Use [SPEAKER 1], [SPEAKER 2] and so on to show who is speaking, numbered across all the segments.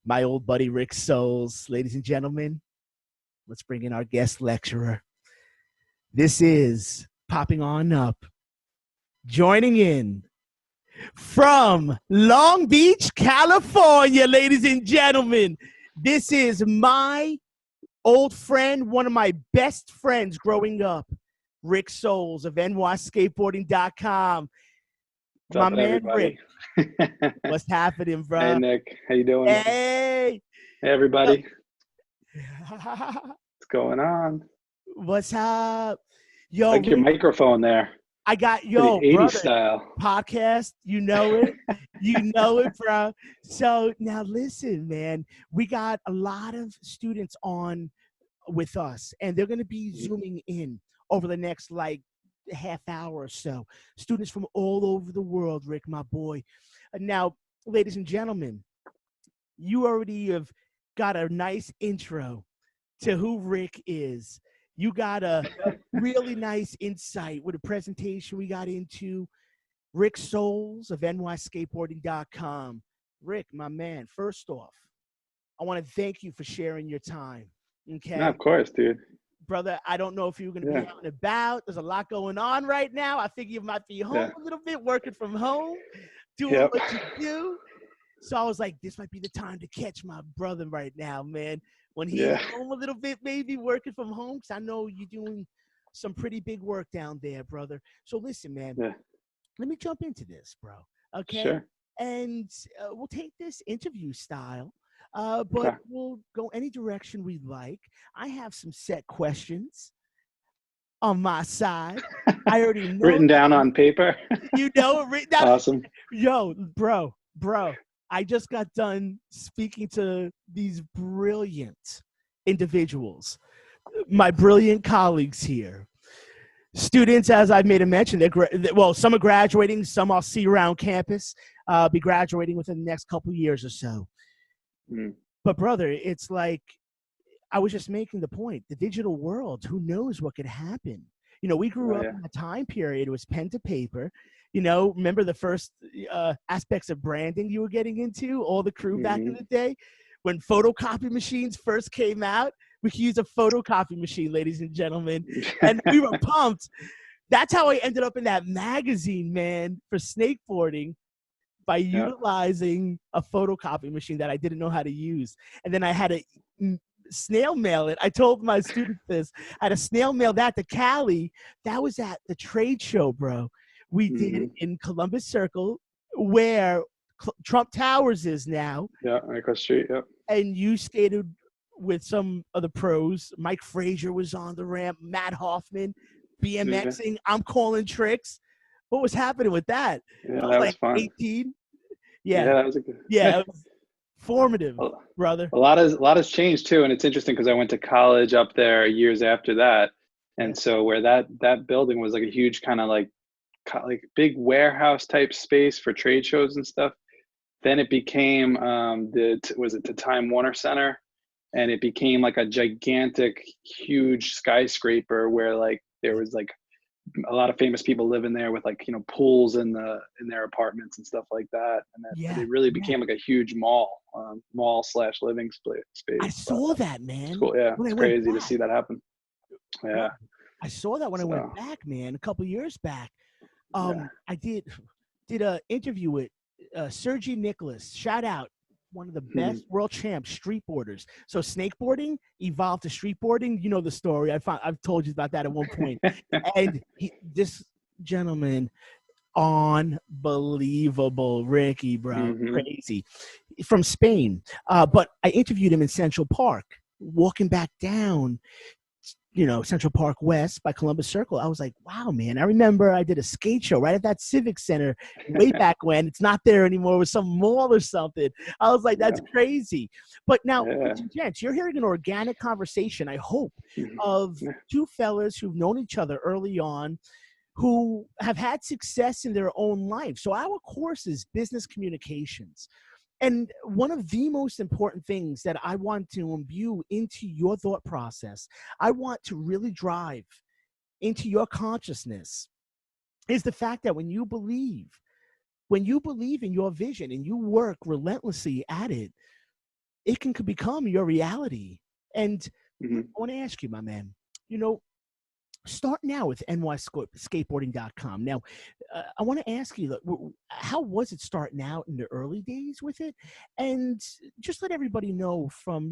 [SPEAKER 1] my old buddy Rick Sulz. Ladies and gentlemen, let's bring in our guest lecturer. This is popping on up, joining in from Long Beach, California, ladies and gentlemen. This is my old friend, one of my best friends growing up, Rick Sulz of nyskateboarding.com. My man,
[SPEAKER 2] everybody?
[SPEAKER 1] Rick. What's happening, bro?
[SPEAKER 2] Hey, Nick. How you doing?
[SPEAKER 1] Hey.
[SPEAKER 2] Hey, everybody. What's going on?
[SPEAKER 1] What's up? Yo,
[SPEAKER 2] like your
[SPEAKER 1] Rick,
[SPEAKER 2] microphone there.
[SPEAKER 1] I got,
[SPEAKER 2] Pretty
[SPEAKER 1] yo,
[SPEAKER 2] 80s
[SPEAKER 1] brother,
[SPEAKER 2] style.
[SPEAKER 1] podcast. You know it. You know it, bro. So now listen, man, we got a lot of students on with us, and they're going to be zooming in over the next like half hour or so. Students from all over the world, Rick, my boy. Now, ladies and gentlemen, you already have got a nice intro to who Rick is. You got a really nice insight with a presentation we got into. Rick Sulz of nyskateboarding.com. Rick, my man, first off, I want to thank you for sharing your time. Okay.
[SPEAKER 2] No, of course, dude.
[SPEAKER 1] Brother, I don't know if you're going to be out and about. There's a lot going on right now. I figure you might be home a little bit, working from home, doing what you do. So I was like, this might be the time to catch my brother right now, man. When he's home a little bit, maybe working from home, because I know you're doing some pretty big work down there, brother. So listen, man, let me jump into this, bro. Okay?
[SPEAKER 2] Sure.
[SPEAKER 1] And we'll take this interview style, but we'll go any direction we'd like. I have some set questions on my side. I already know.
[SPEAKER 2] Written down on paper.
[SPEAKER 1] You know, written down.
[SPEAKER 2] Awesome.
[SPEAKER 1] Yo, bro. I just got done speaking to these brilliant individuals, my brilliant colleagues here. Students, as I've made a mention, some are graduating, some I'll see around campus, be graduating within the next couple years or so. But brother, it's like, I was just making the point, the digital world, who knows what could happen? You know, we grew up in a time period, it was pen to paper. You know, remember the first aspects of branding you were getting into, all the crew back in the day? When photocopy machines first came out, we could use a photocopy machine, ladies and gentlemen. And we were pumped. That's how I ended up in that magazine, man, for snakeboarding, by utilizing a photocopy machine that I didn't know how to use. And then I had to snail mail it. I told my students this. I had to snail mail that to Cali. That was at the trade show, bro. We did it in Columbus Circle, where Trump Towers is now.
[SPEAKER 2] Yeah, right across the street,
[SPEAKER 1] And you skated with some of the pros. Mike Frazier was on the ramp, Matt Hoffman, BMXing. I'm calling tricks. What was happening with that?
[SPEAKER 2] Yeah,
[SPEAKER 1] I was
[SPEAKER 2] that
[SPEAKER 1] like
[SPEAKER 2] was fun.
[SPEAKER 1] 18.
[SPEAKER 2] That was a good.
[SPEAKER 1] It was formative, brother.
[SPEAKER 2] A lot has changed too, and it's interesting because I went to college up there years after that, and so where that building was like a huge kind of like big warehouse type space for trade shows and stuff. Then it became the Time Warner Center, and it became like a gigantic, huge skyscraper where like there was like a lot of famous people living there with like, you know, pools in their apartments and stuff like that. And then it really became like a huge mall / living space.
[SPEAKER 1] I saw that, man.
[SPEAKER 2] It's cool. Yeah, it's crazy to see that happen. Yeah,
[SPEAKER 1] I saw that when I went back, man, a couple years back. I did an interview with Sergey Nicholas. Shout out, one of the best world champs streetboarders. So snakeboarding evolved to streetboarding. You know the story. I've told you about that at one point. And this gentleman, unbelievable, Ricky, bro, crazy, from Spain. But I interviewed him in Central Park, walking back down, you know, Central Park West by Columbus Circle. I was like, wow, man. I remember I did a skate show right at that Civic Center way back when. It's not there anymore. It was some mall or something. I was like, that's crazy. But now, gents, you're hearing an organic conversation, I hope, of two fellas who've known each other early on, who have had success in their own life. So our course is business communications. And one of the most important things that I want to imbue into your thought process, I want to really drive into your consciousness, is the fact that when you believe in your vision and you work relentlessly at it, it can become your reality. And
[SPEAKER 2] Hmm.
[SPEAKER 1] I want to ask you, my man, you know, start now with nyskateboarding.com. Now, I want to ask you, how was it starting out in the early days with it? And just let everybody know from,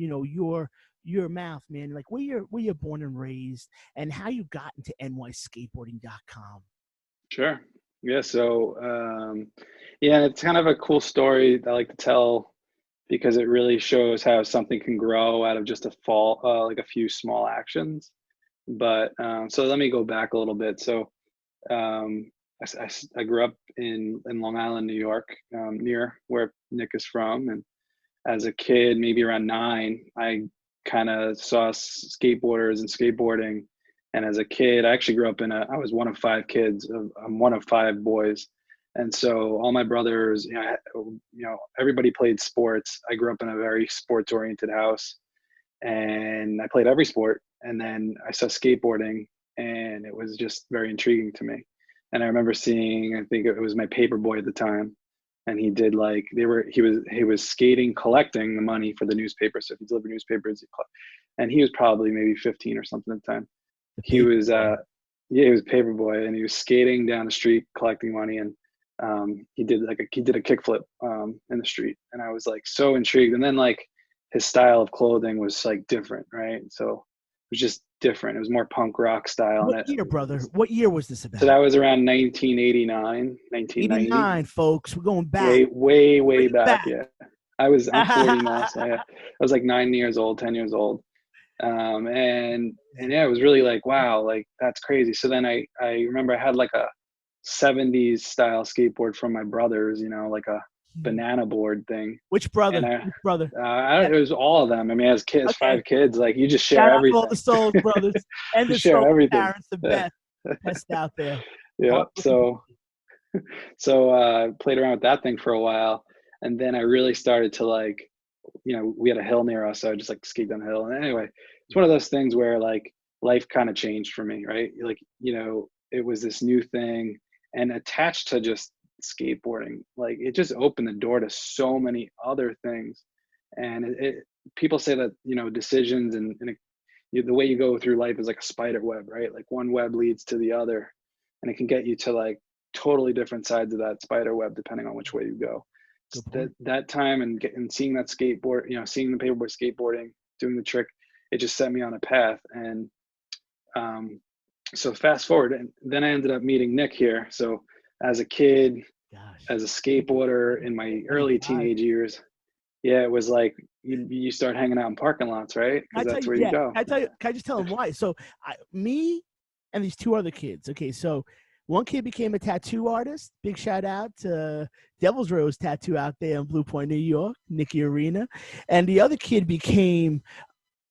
[SPEAKER 1] your mouth, man, like where you're born and raised and how you got into nyskateboarding.com.
[SPEAKER 2] Sure. Yeah. So, yeah, it's kind of a cool story that I like to tell because it really shows how something can grow out of just like a few small actions. But so let me go back a little bit. So I grew up in Long Island, New York, near where Nick is from. And as a kid, maybe around 9, I kind of saw skateboarders and skateboarding. And as a kid, I actually grew up I was one of 5 kids. I'm one of 5 boys. And so all my brothers, everybody played sports. I grew up in a very sports oriented house and I played every sport. And then I saw skateboarding and it was just very intriguing to me. And I remember seeing, I think it was my paper boy at the time, and he did like he was skating, collecting the money for the newspaper. So if he delivered newspapers, and he was probably maybe 15 or something at the time.
[SPEAKER 1] The
[SPEAKER 2] He
[SPEAKER 1] paper
[SPEAKER 2] was
[SPEAKER 1] boy.
[SPEAKER 2] yeah, he was a paper boy and he was skating down the street collecting money, and he did a kickflip in the street, and I was like so intrigued. And then like his style of clothing was like different, right? So it was just different. It was more punk rock style.
[SPEAKER 1] What
[SPEAKER 2] And
[SPEAKER 1] year, brother? What year was this
[SPEAKER 2] so that
[SPEAKER 1] about?
[SPEAKER 2] was around 1989, 1990.
[SPEAKER 1] 89, folks. We're going back.
[SPEAKER 2] Way
[SPEAKER 1] Bring it
[SPEAKER 2] back.
[SPEAKER 1] back.
[SPEAKER 2] Yeah. I'm 40 now. So I was like 9 years old, 10 years old. And yeah, it was really like, wow, like that's crazy. So then I remember I had like a 70s style skateboard from my brothers, like a banana board thing.
[SPEAKER 1] Which brother?
[SPEAKER 2] And
[SPEAKER 1] Which brother?
[SPEAKER 2] it was all of them. I mean, as kids,
[SPEAKER 1] Okay.
[SPEAKER 2] 5 kids, like you just share
[SPEAKER 1] Shout out to all
[SPEAKER 2] everything.
[SPEAKER 1] the Sulz brothers and
[SPEAKER 2] You
[SPEAKER 1] the
[SPEAKER 2] share
[SPEAKER 1] Sulz
[SPEAKER 2] everything.
[SPEAKER 1] parents, the
[SPEAKER 2] Yeah.
[SPEAKER 1] best out there.
[SPEAKER 2] Yeah.
[SPEAKER 1] Hardworking.
[SPEAKER 2] So played around with that thing for a while. And then I really started to like, we had a hill near us. So I just like skate down the hill. And anyway, it's one of those things where like life kind of changed for me, right? Like, it was this new thing, and attached to just skateboarding, like it just opened the door to so many other things. And people say that, decisions the way you go through life is like a spider web, right? Like one web leads to the other, and it can get you to like totally different sides of that spider web depending on which way you go.
[SPEAKER 1] Good
[SPEAKER 2] That
[SPEAKER 1] point.
[SPEAKER 2] that time and seeing that skateboard, seeing the paperboard skateboarding, doing the trick, it just set me on a path. And so fast forward, and then I ended up meeting Nick here. So as a kid,
[SPEAKER 1] Gosh.
[SPEAKER 2] as a skateboarder in my early
[SPEAKER 1] 25.
[SPEAKER 2] teenage years, yeah, it was like you start hanging out in parking lots, right?
[SPEAKER 1] Can I
[SPEAKER 2] Because
[SPEAKER 1] tell
[SPEAKER 2] that's
[SPEAKER 1] you?
[SPEAKER 2] where you
[SPEAKER 1] Yeah.
[SPEAKER 2] go.
[SPEAKER 1] Can I just tell them why? So, me and these 2 other kids. Okay, so one kid became a tattoo artist. Big shout out to Devil's Rose Tattoo out there in Blue Point, New York, Nikki Arena. And the other kid became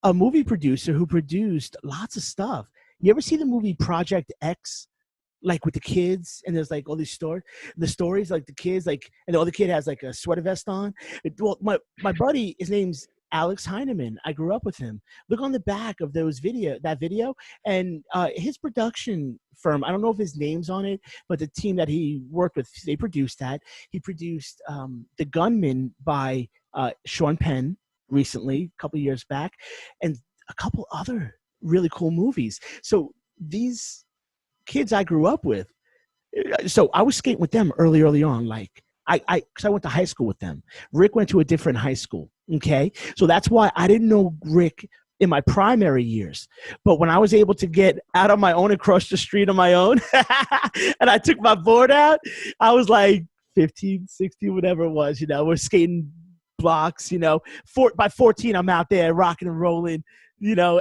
[SPEAKER 1] a movie producer who produced lots of stuff. You ever see the movie Project X? Like with the kids, and there's like all these stories, like the kids, like, and the other kid has like a sweater vest on. Well, my buddy, his name's Alex Heineman. I grew up with him. Look on the back of that video, and his production firm. I don't know if his name's on it, but the team that he worked with, they produced that. He produced The Gunman by Sean Penn recently, a couple of years back, and a couple other really cool movies. So these kids I grew up with. So I was skating with them early on. Like because I went to high school with them. Rick went to a different high school. Okay. So that's why I didn't know Rick in my primary years. But when I was able to get out on my own and cross the street on my own, and I took my board out, I was like 15, 16, whatever it was, we're skating blocks, by 14, I'm out there rocking and rolling,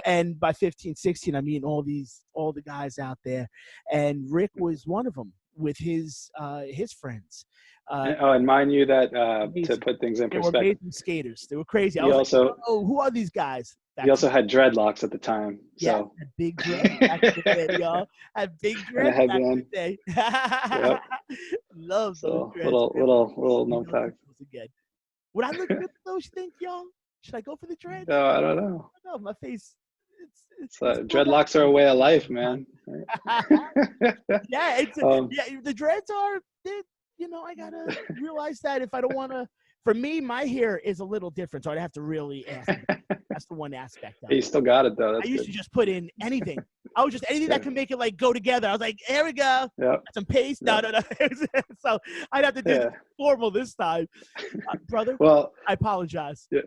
[SPEAKER 1] and by 15, 16, I'm meeting all the guys out there. And Rick was one of them with his friends.
[SPEAKER 2] And mind you that to
[SPEAKER 1] Amazing.
[SPEAKER 2] put things in
[SPEAKER 1] They were
[SPEAKER 2] perspective,
[SPEAKER 1] amazing skaters. They were crazy. I
[SPEAKER 2] he
[SPEAKER 1] was like,
[SPEAKER 2] also
[SPEAKER 1] oh, who are these guys?
[SPEAKER 2] he also had dreadlocks at the time.
[SPEAKER 1] Yeah,
[SPEAKER 2] So
[SPEAKER 1] had big dreads back in the day, y'all. Had big
[SPEAKER 2] and a
[SPEAKER 1] dreads back in the
[SPEAKER 2] headband.
[SPEAKER 1] day.
[SPEAKER 2] Yep.
[SPEAKER 1] Love those
[SPEAKER 2] So
[SPEAKER 1] dreads.
[SPEAKER 2] little known
[SPEAKER 1] Those
[SPEAKER 2] fact.
[SPEAKER 1] again. Would I look good with those, you think, y'all? Should I go for the dreads?
[SPEAKER 2] No, I don't know.
[SPEAKER 1] I don't know. My face, it's
[SPEAKER 2] Dreadlocks are a way of life, man.
[SPEAKER 1] Yeah,
[SPEAKER 2] Um,
[SPEAKER 1] the dreads are, I gotta realize that if I don't want to For me, my hair is a little different, so I'd have to really ask. That's the one aspect of
[SPEAKER 2] Hey, you
[SPEAKER 1] it.
[SPEAKER 2] still got it though.
[SPEAKER 1] I
[SPEAKER 2] That's
[SPEAKER 1] used
[SPEAKER 2] good.
[SPEAKER 1] to just put in anything. I was just anything
[SPEAKER 2] Yeah.
[SPEAKER 1] that can make it like go together. I was like, here we go.
[SPEAKER 2] Yep.
[SPEAKER 1] Some paste. No. So I'd have to do this formal this time, brother.
[SPEAKER 2] Well,
[SPEAKER 1] I apologize.
[SPEAKER 2] yeah.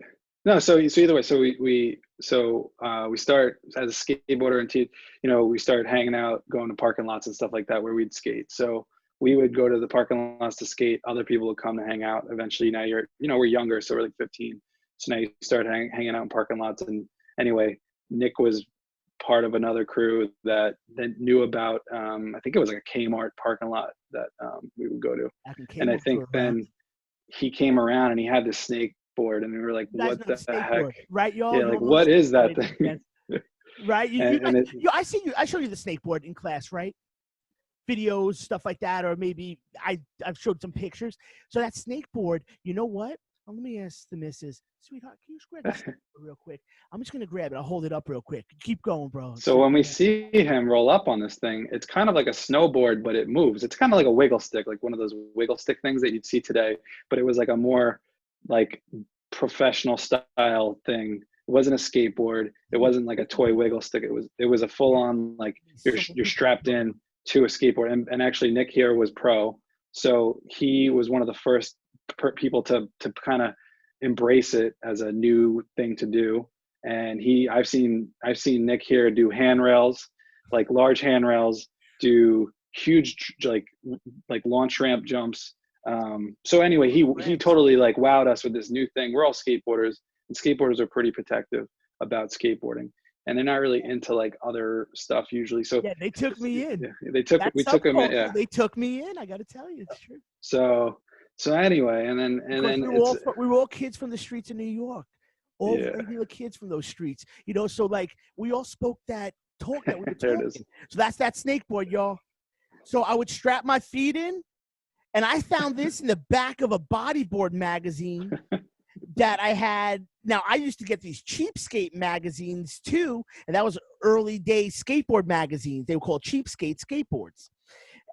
[SPEAKER 2] No, so either way, so we start as a skateboarder and we start hanging out, going to parking lots and stuff like that where we'd skate. So we would go to the parking lots to skate. Other people would come to hang out. Eventually, now we're younger, so we're like 15. So now you start hanging out in parking lots. And anyway, Nick was part of another crew that knew about. I think it was like a Kmart parking lot that we would go to. And I think then he came around and he had this snake board, and we were like, what the heck?
[SPEAKER 1] Right, y'all?
[SPEAKER 2] Yeah, like, what is that thing?
[SPEAKER 1] Right? I see you. I showed you the snakeboard in class, right? Videos, stuff like that, or maybe I've showed some pictures. So that snakeboard, you know what? Let me ask the missus, sweetheart, can you just grab this real quick? I'm just gonna grab it. I'll hold it up real quick. Keep going, bro.
[SPEAKER 2] So when we see him roll up on this thing, it's kind of like a snowboard, but it moves. It's kind of like a wiggle stick, like one of those wiggle stick things that you'd see today. But it was like a more like professional style thing. It wasn't a skateboard. It wasn't like a toy wiggle stick. It was a full on, like you're strapped in to a skateboard. And actually Nick here was pro, so he was one of the first people to kind of embrace it as a new thing to do. And I've seen Nick here do handrails, like large handrails, do huge like launch ramp jumps. So anyway, he totally like wowed us with this new thing. We're all skateboarders, and skateboarders are pretty protective about skateboarding, and they're not really into like other stuff usually. So
[SPEAKER 1] yeah, they took me in.
[SPEAKER 2] Yeah, we took him in. Yeah,
[SPEAKER 1] they took me in. I got to tell you, it's true.
[SPEAKER 2] So anyway, and then
[SPEAKER 1] we were all kids from the streets of New York, all regular kids from those streets. So like we all spoke that talk that we were talking. So that's that snakeboard, y'all. So I would strap my feet in. And I found this in the back of a bodyboard magazine that I had. Now, I used to get these Cheapskate magazines too, and that was early day skateboard magazines. They were called Cheapskate skateboards.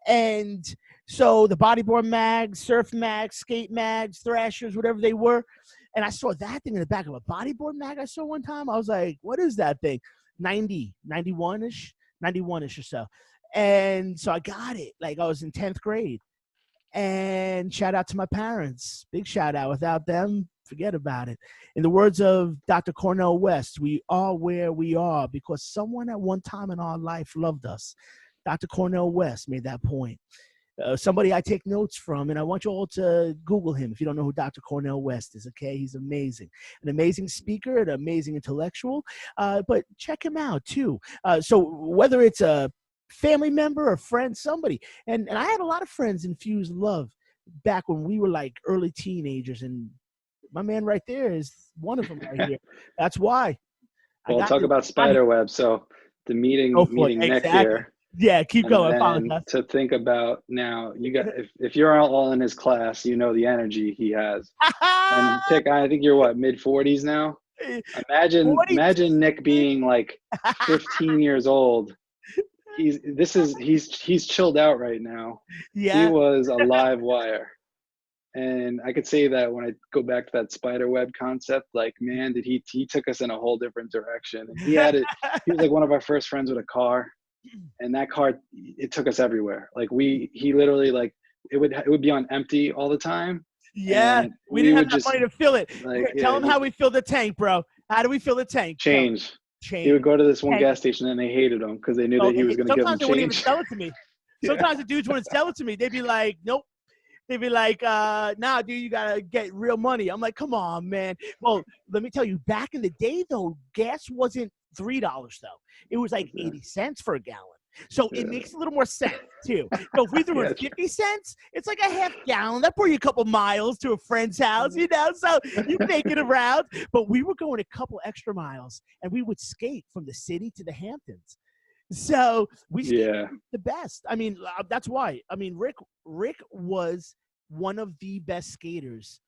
[SPEAKER 1] And so the bodyboard mags, surf mags, skate mags, thrashers, whatever they were. And I saw that thing in the back of a bodyboard mag I saw one time. I was like, what is that thing? 91-ish or so. And so I got it. Like I was in 10th grade. And shout out to my parents. Big shout out. Without them, forget about it. In the words of Dr. Cornel West, we are where we are because someone at one time in our life loved us. Dr. Cornel West made that point. Somebody I take notes from, and I want you all to Google him if you don't know who Dr. Cornel West is, okay? He's amazing. An amazing speaker, an amazing intellectual, but check him out too. So whether it's a family member or friend, somebody, and I had a lot of friends infuse love back when we were like early teenagers, and my man right there is one of them right here. That's why.
[SPEAKER 2] Well, talk about Spiderwebs. So the meeting Nick here.
[SPEAKER 1] Yeah, keep going.
[SPEAKER 2] And to think about now, you got if you're all in his class, you know the energy he has. And I think you're what, mid-40s now? Imagine Nick being like 15 years old. He's chilled out right now.
[SPEAKER 1] Yeah.
[SPEAKER 2] He was a live wire. And I could say that when I go back to that spiderweb concept, like, man, he took us in a whole different direction. And he had it. He was like one of our first friends with a car, and that car, it took us everywhere. Like he literally, like, it would be on empty all the time.
[SPEAKER 1] Yeah, we didn't have enough money to fill it. Like, tell him how we filled the tank, bro. How do we fill the tank?
[SPEAKER 2] Change. He would go to this one gas station and they hated him because they knew that he was going to give them change. Sometimes they wouldn't even
[SPEAKER 1] sell it to me. Sometimes the dudes wouldn't sell it to me. They'd be like, nope. They'd be like, nah, dude, you got to get real money. I'm like, come on, man. Well, let me tell you, back in the day, though, gas wasn't $3, though. It was like 80 cents for a gallon. So it makes a little more sense, too. So if we threw in 50 cents, it's like a half gallon. That brought you a couple miles to a friend's house, so you make it around. But we were going a couple extra miles, and we would skate from the city to the Hamptons. So we skated the best. I mean, that's why. I mean, Rick was one of the best skaters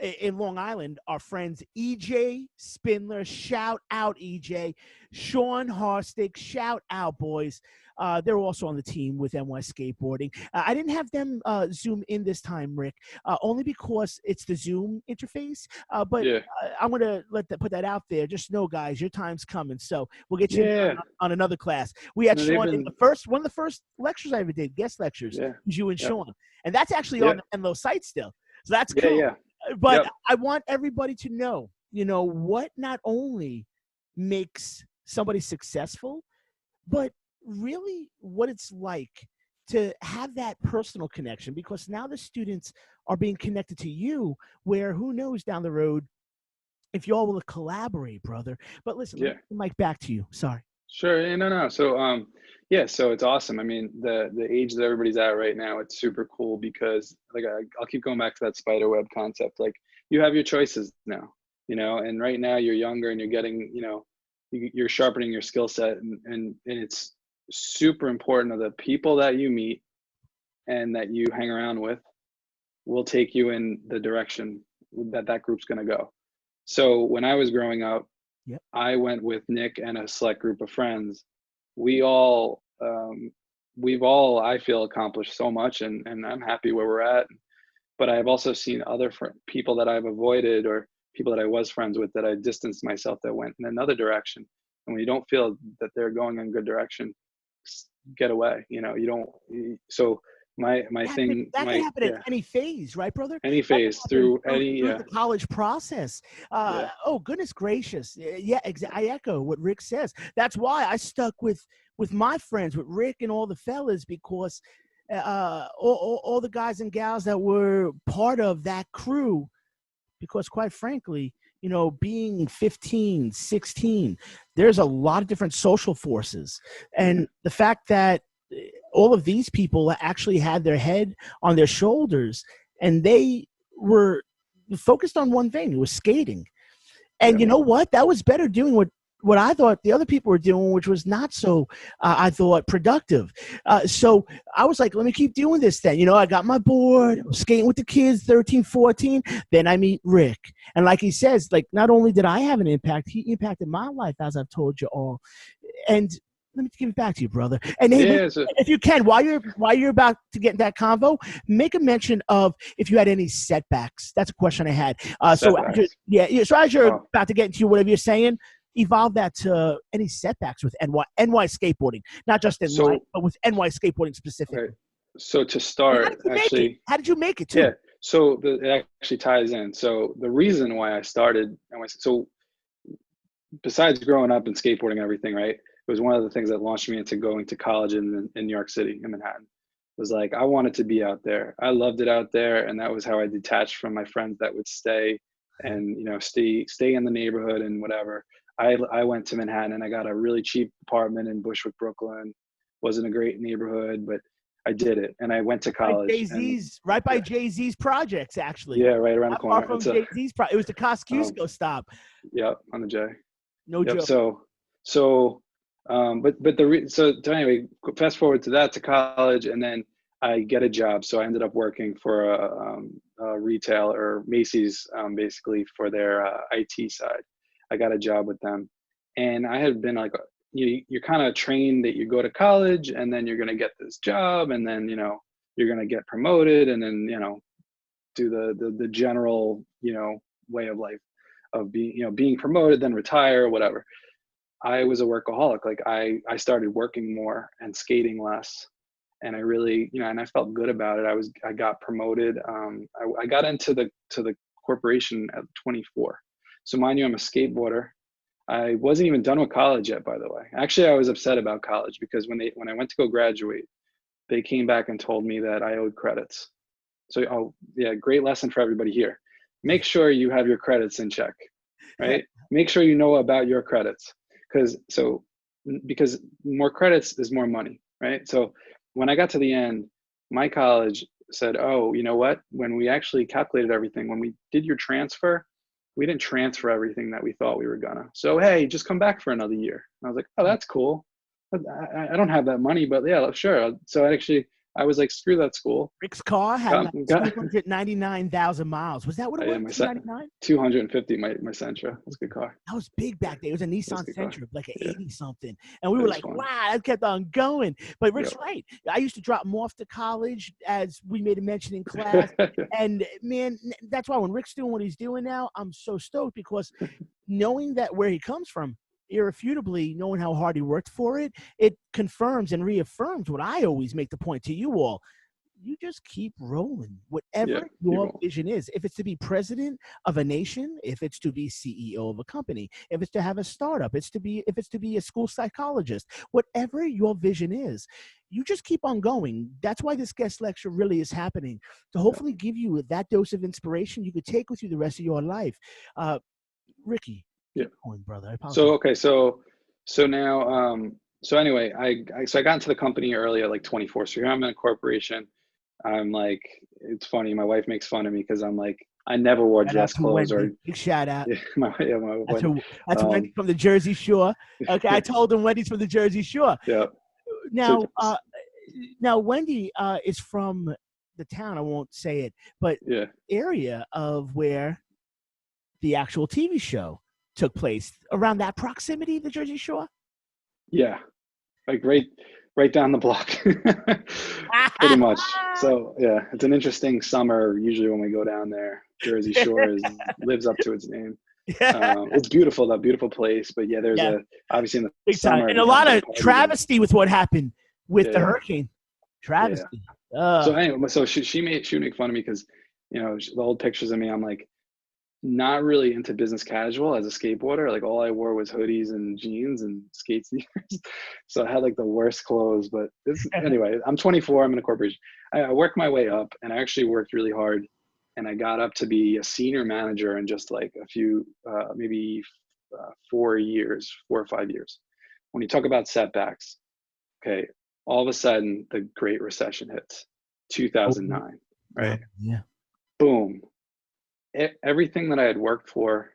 [SPEAKER 1] in Long Island, our friends EJ Spindler, shout out EJ, Sean Harstick, shout out boys. They're also on the team with NY Skateboarding. I didn't have them zoom in this time, Rick, only because it's the Zoom interface. But
[SPEAKER 2] Yeah.
[SPEAKER 1] I'm gonna put that out there. Just know, guys, your time's coming. So we'll get you
[SPEAKER 2] Yeah.
[SPEAKER 1] on another class. We had
[SPEAKER 2] No, they've
[SPEAKER 1] Sean in
[SPEAKER 2] been.
[SPEAKER 1] one of the first lectures I ever did, guest lectures,
[SPEAKER 2] Yeah.
[SPEAKER 1] was you and
[SPEAKER 2] Yep.
[SPEAKER 1] Sean, and that's actually on
[SPEAKER 2] Yep.
[SPEAKER 1] the Enlo site still. So that's
[SPEAKER 2] Yeah.
[SPEAKER 1] cool.
[SPEAKER 2] Yeah.
[SPEAKER 1] But
[SPEAKER 2] Yep.
[SPEAKER 1] I want everybody to know, what not only makes somebody successful, but really what it's like to have that personal connection, because now the students are being connected to you, where who knows down the road if you all will collaborate, brother. But listen, let
[SPEAKER 2] Yeah.
[SPEAKER 1] me get the mic back to you. Sorry.
[SPEAKER 2] Sure. Yeah, no. So, yeah. So it's awesome. I mean, the age that everybody's at right now, it's super cool because, like, I'll keep going back to that spider web concept. Like, you have your choices now, and right now you're younger and you're getting, you're sharpening your skill set, and it's super important that the people that you meet and that you hang around with will take you in the direction that group's going to go. So when I was growing up,
[SPEAKER 1] Yep.
[SPEAKER 2] I went with Nick and a select group of friends. We all, we've all, I feel, accomplished so much, and I'm happy where we're at. But I've also seen other people that I've avoided, or people that I was friends with that I distanced myself, that went in another direction. And when you don't feel that they're going in a good direction, get away. You don't. So my thing,
[SPEAKER 1] That can happen at
[SPEAKER 2] yeah,
[SPEAKER 1] any phase, right, brother?
[SPEAKER 2] any
[SPEAKER 1] That can
[SPEAKER 2] phase
[SPEAKER 1] happen
[SPEAKER 2] through any,
[SPEAKER 1] through
[SPEAKER 2] yeah,
[SPEAKER 1] the college process.
[SPEAKER 2] yeah,
[SPEAKER 1] Oh, goodness gracious. Yeah, I echo what Rick says. That's why I stuck with my friends, with Rick and all the fellas, because all the guys and gals that were part of that crew, because quite frankly, being 15, 16, there's a lot of different social forces. And the fact that all of these people actually had their head on their shoulders, and they were focused on one thing. It was skating. And
[SPEAKER 2] yeah.
[SPEAKER 1] you know what? That was better doing what I thought the other people were doing, which was not so, I thought, productive. So I was like, let me keep doing this then. I got my board, skating with the kids, 13, 14. Then I meet Rick. And like he says, like, not only did I have an impact, he impacted my life, as I've told you all. And let me give it back to you, brother. And hey,
[SPEAKER 2] Yeah, so,
[SPEAKER 1] if you can, while you're about to get in that convo, make a mention of if you had any setbacks. That's a question I had. So
[SPEAKER 2] setbacks.
[SPEAKER 1] so as you're
[SPEAKER 2] Oh,
[SPEAKER 1] about to get into whatever you're saying, evolve that to any setbacks with NY skateboarding, not just NY,
[SPEAKER 2] so
[SPEAKER 1] but with NY skateboarding
[SPEAKER 2] okay.
[SPEAKER 1] specifically.
[SPEAKER 2] So to
[SPEAKER 1] And how
[SPEAKER 2] start,
[SPEAKER 1] did you make it?
[SPEAKER 2] actually,
[SPEAKER 1] How did you make it
[SPEAKER 2] yeah.
[SPEAKER 1] too?
[SPEAKER 2] So it actually ties in. So the reason why I started, so besides growing up and skateboarding and everything, right? It was one of the things that launched me into going to college in New York City, in Manhattan. It was like, I wanted to be out there. I loved it out there, and that was how I detached from my friends that would stay and stay in the neighborhood and whatever. I went to Manhattan and I got a really cheap apartment in Bushwick, Brooklyn. Wasn't a great neighborhood, but I did it, and I went to college. And
[SPEAKER 1] Right by
[SPEAKER 2] yeah,
[SPEAKER 1] Jay-Z's projects, actually.
[SPEAKER 2] yeah, right around the
[SPEAKER 1] Not far
[SPEAKER 2] corner.
[SPEAKER 1] from
[SPEAKER 2] It's a
[SPEAKER 1] Jay-Z's it was the
[SPEAKER 2] um,
[SPEAKER 1] Kosciuszko stop.
[SPEAKER 2] yeah, on the J.
[SPEAKER 1] No
[SPEAKER 2] Yep.
[SPEAKER 1] joke.
[SPEAKER 2] So, so anyway, fast forward to that, to college, and then I get a job. So I ended up working for a retail, or Macy's, basically for their IT side. I got a job with them, and I had been like, you're kind of trained that you go to college and then you're gonna get this job, and then you're gonna get promoted, and then do the general way of life of being promoted, then retire, whatever. I was a workaholic. Like, I started working more and skating less, and I really, and I felt good about it. I got promoted. I got into the corporation at 24. So mind you, I'm a skateboarder. I wasn't even done with college yet, by the way. Actually, I was upset about college because when I went to go graduate, they came back and told me that I owed credits. So, oh yeah, great lesson for everybody here. Make sure you have your credits in check, right? Make sure you know about your credits, because more credits is more money, right? So when I got to the end, my college said, oh, you know what? When we actually calculated everything, when we did your transfer, we didn't transfer everything that we thought we were gonna. So hey, just come back for another year. And I was like, oh, that's cool. I don't have that money, but yeah, sure. So I was like, screw that school.
[SPEAKER 1] Rick's car had like
[SPEAKER 2] Got
[SPEAKER 1] 299,000 miles. Was that what it was?
[SPEAKER 2] my
[SPEAKER 1] 299?
[SPEAKER 2] 250. My Sentra. That's a good car.
[SPEAKER 1] That was big back then. It was a Nissan
[SPEAKER 2] That's a good car.
[SPEAKER 1] Sentra, like an
[SPEAKER 2] Yeah.
[SPEAKER 1] 80 something. And we
[SPEAKER 2] It
[SPEAKER 1] were
[SPEAKER 2] was
[SPEAKER 1] like,
[SPEAKER 2] fun.
[SPEAKER 1] wow, that kept on going. But Rick's
[SPEAKER 2] Yep.
[SPEAKER 1] right. I used to drop him off to college, as we made a mention in class. And man, that's why when Rick's doing what he's doing now, I'm so stoked, because knowing that where he comes from, irrefutably, knowing how hard he worked for it, it confirms and reaffirms what I always make the point to you all. You just keep rolling, whatever your vision is. If it's to be president of a nation, if it's to be CEO of a company, if it's to have a startup, if it's to be a school psychologist, whatever your vision is, you just keep on going. That's why this guest lecture really is happening, to hopefully give you that dose of inspiration you could take with you the rest of your life. Ricky, keep going, brother. I apologize.
[SPEAKER 2] So now, so anyway, I got into the company early at like 24. So here I'm in a corporation. I'm like, it's funny. My wife makes fun of me because I'm like, I never wore dress clothes or
[SPEAKER 1] big shout out.
[SPEAKER 2] That's
[SPEAKER 1] Wendy from the Jersey Shore. Okay, I told him Wendy's from the Jersey Shore.
[SPEAKER 2] Yeah.
[SPEAKER 1] Now, Wendy is from the town. I won't say it, but area of where the actual TV show took place, around that proximity, the Jersey Shore.
[SPEAKER 2] Yeah, like right down the block, pretty much. So yeah, it's an interesting summer. Usually when we go down there, Jersey Shore lives up to its name. It's beautiful, that beautiful place. But yeah, there's obviously in the
[SPEAKER 1] big
[SPEAKER 2] summer
[SPEAKER 1] time. And a lot of travesty with what happened with the hurricane. Travesty.
[SPEAKER 2] Yeah. So anyway, so she would make fun of me because, you know, the old pictures of me, I'm like, not really into business casual as a skateboarder. Like all I wore was hoodies and jeans and skate sneakers. So I had like the worst clothes, but anyway, I'm 24, I'm in a corporation. I worked my way up, and I actually worked really hard, and I got up to be a senior manager in just like a few, maybe 4 or 5 years. When you talk about setbacks, okay, all of a sudden the Great Recession hits, 2009, right?
[SPEAKER 1] Yeah.
[SPEAKER 2] Boom. Everything that I had worked for,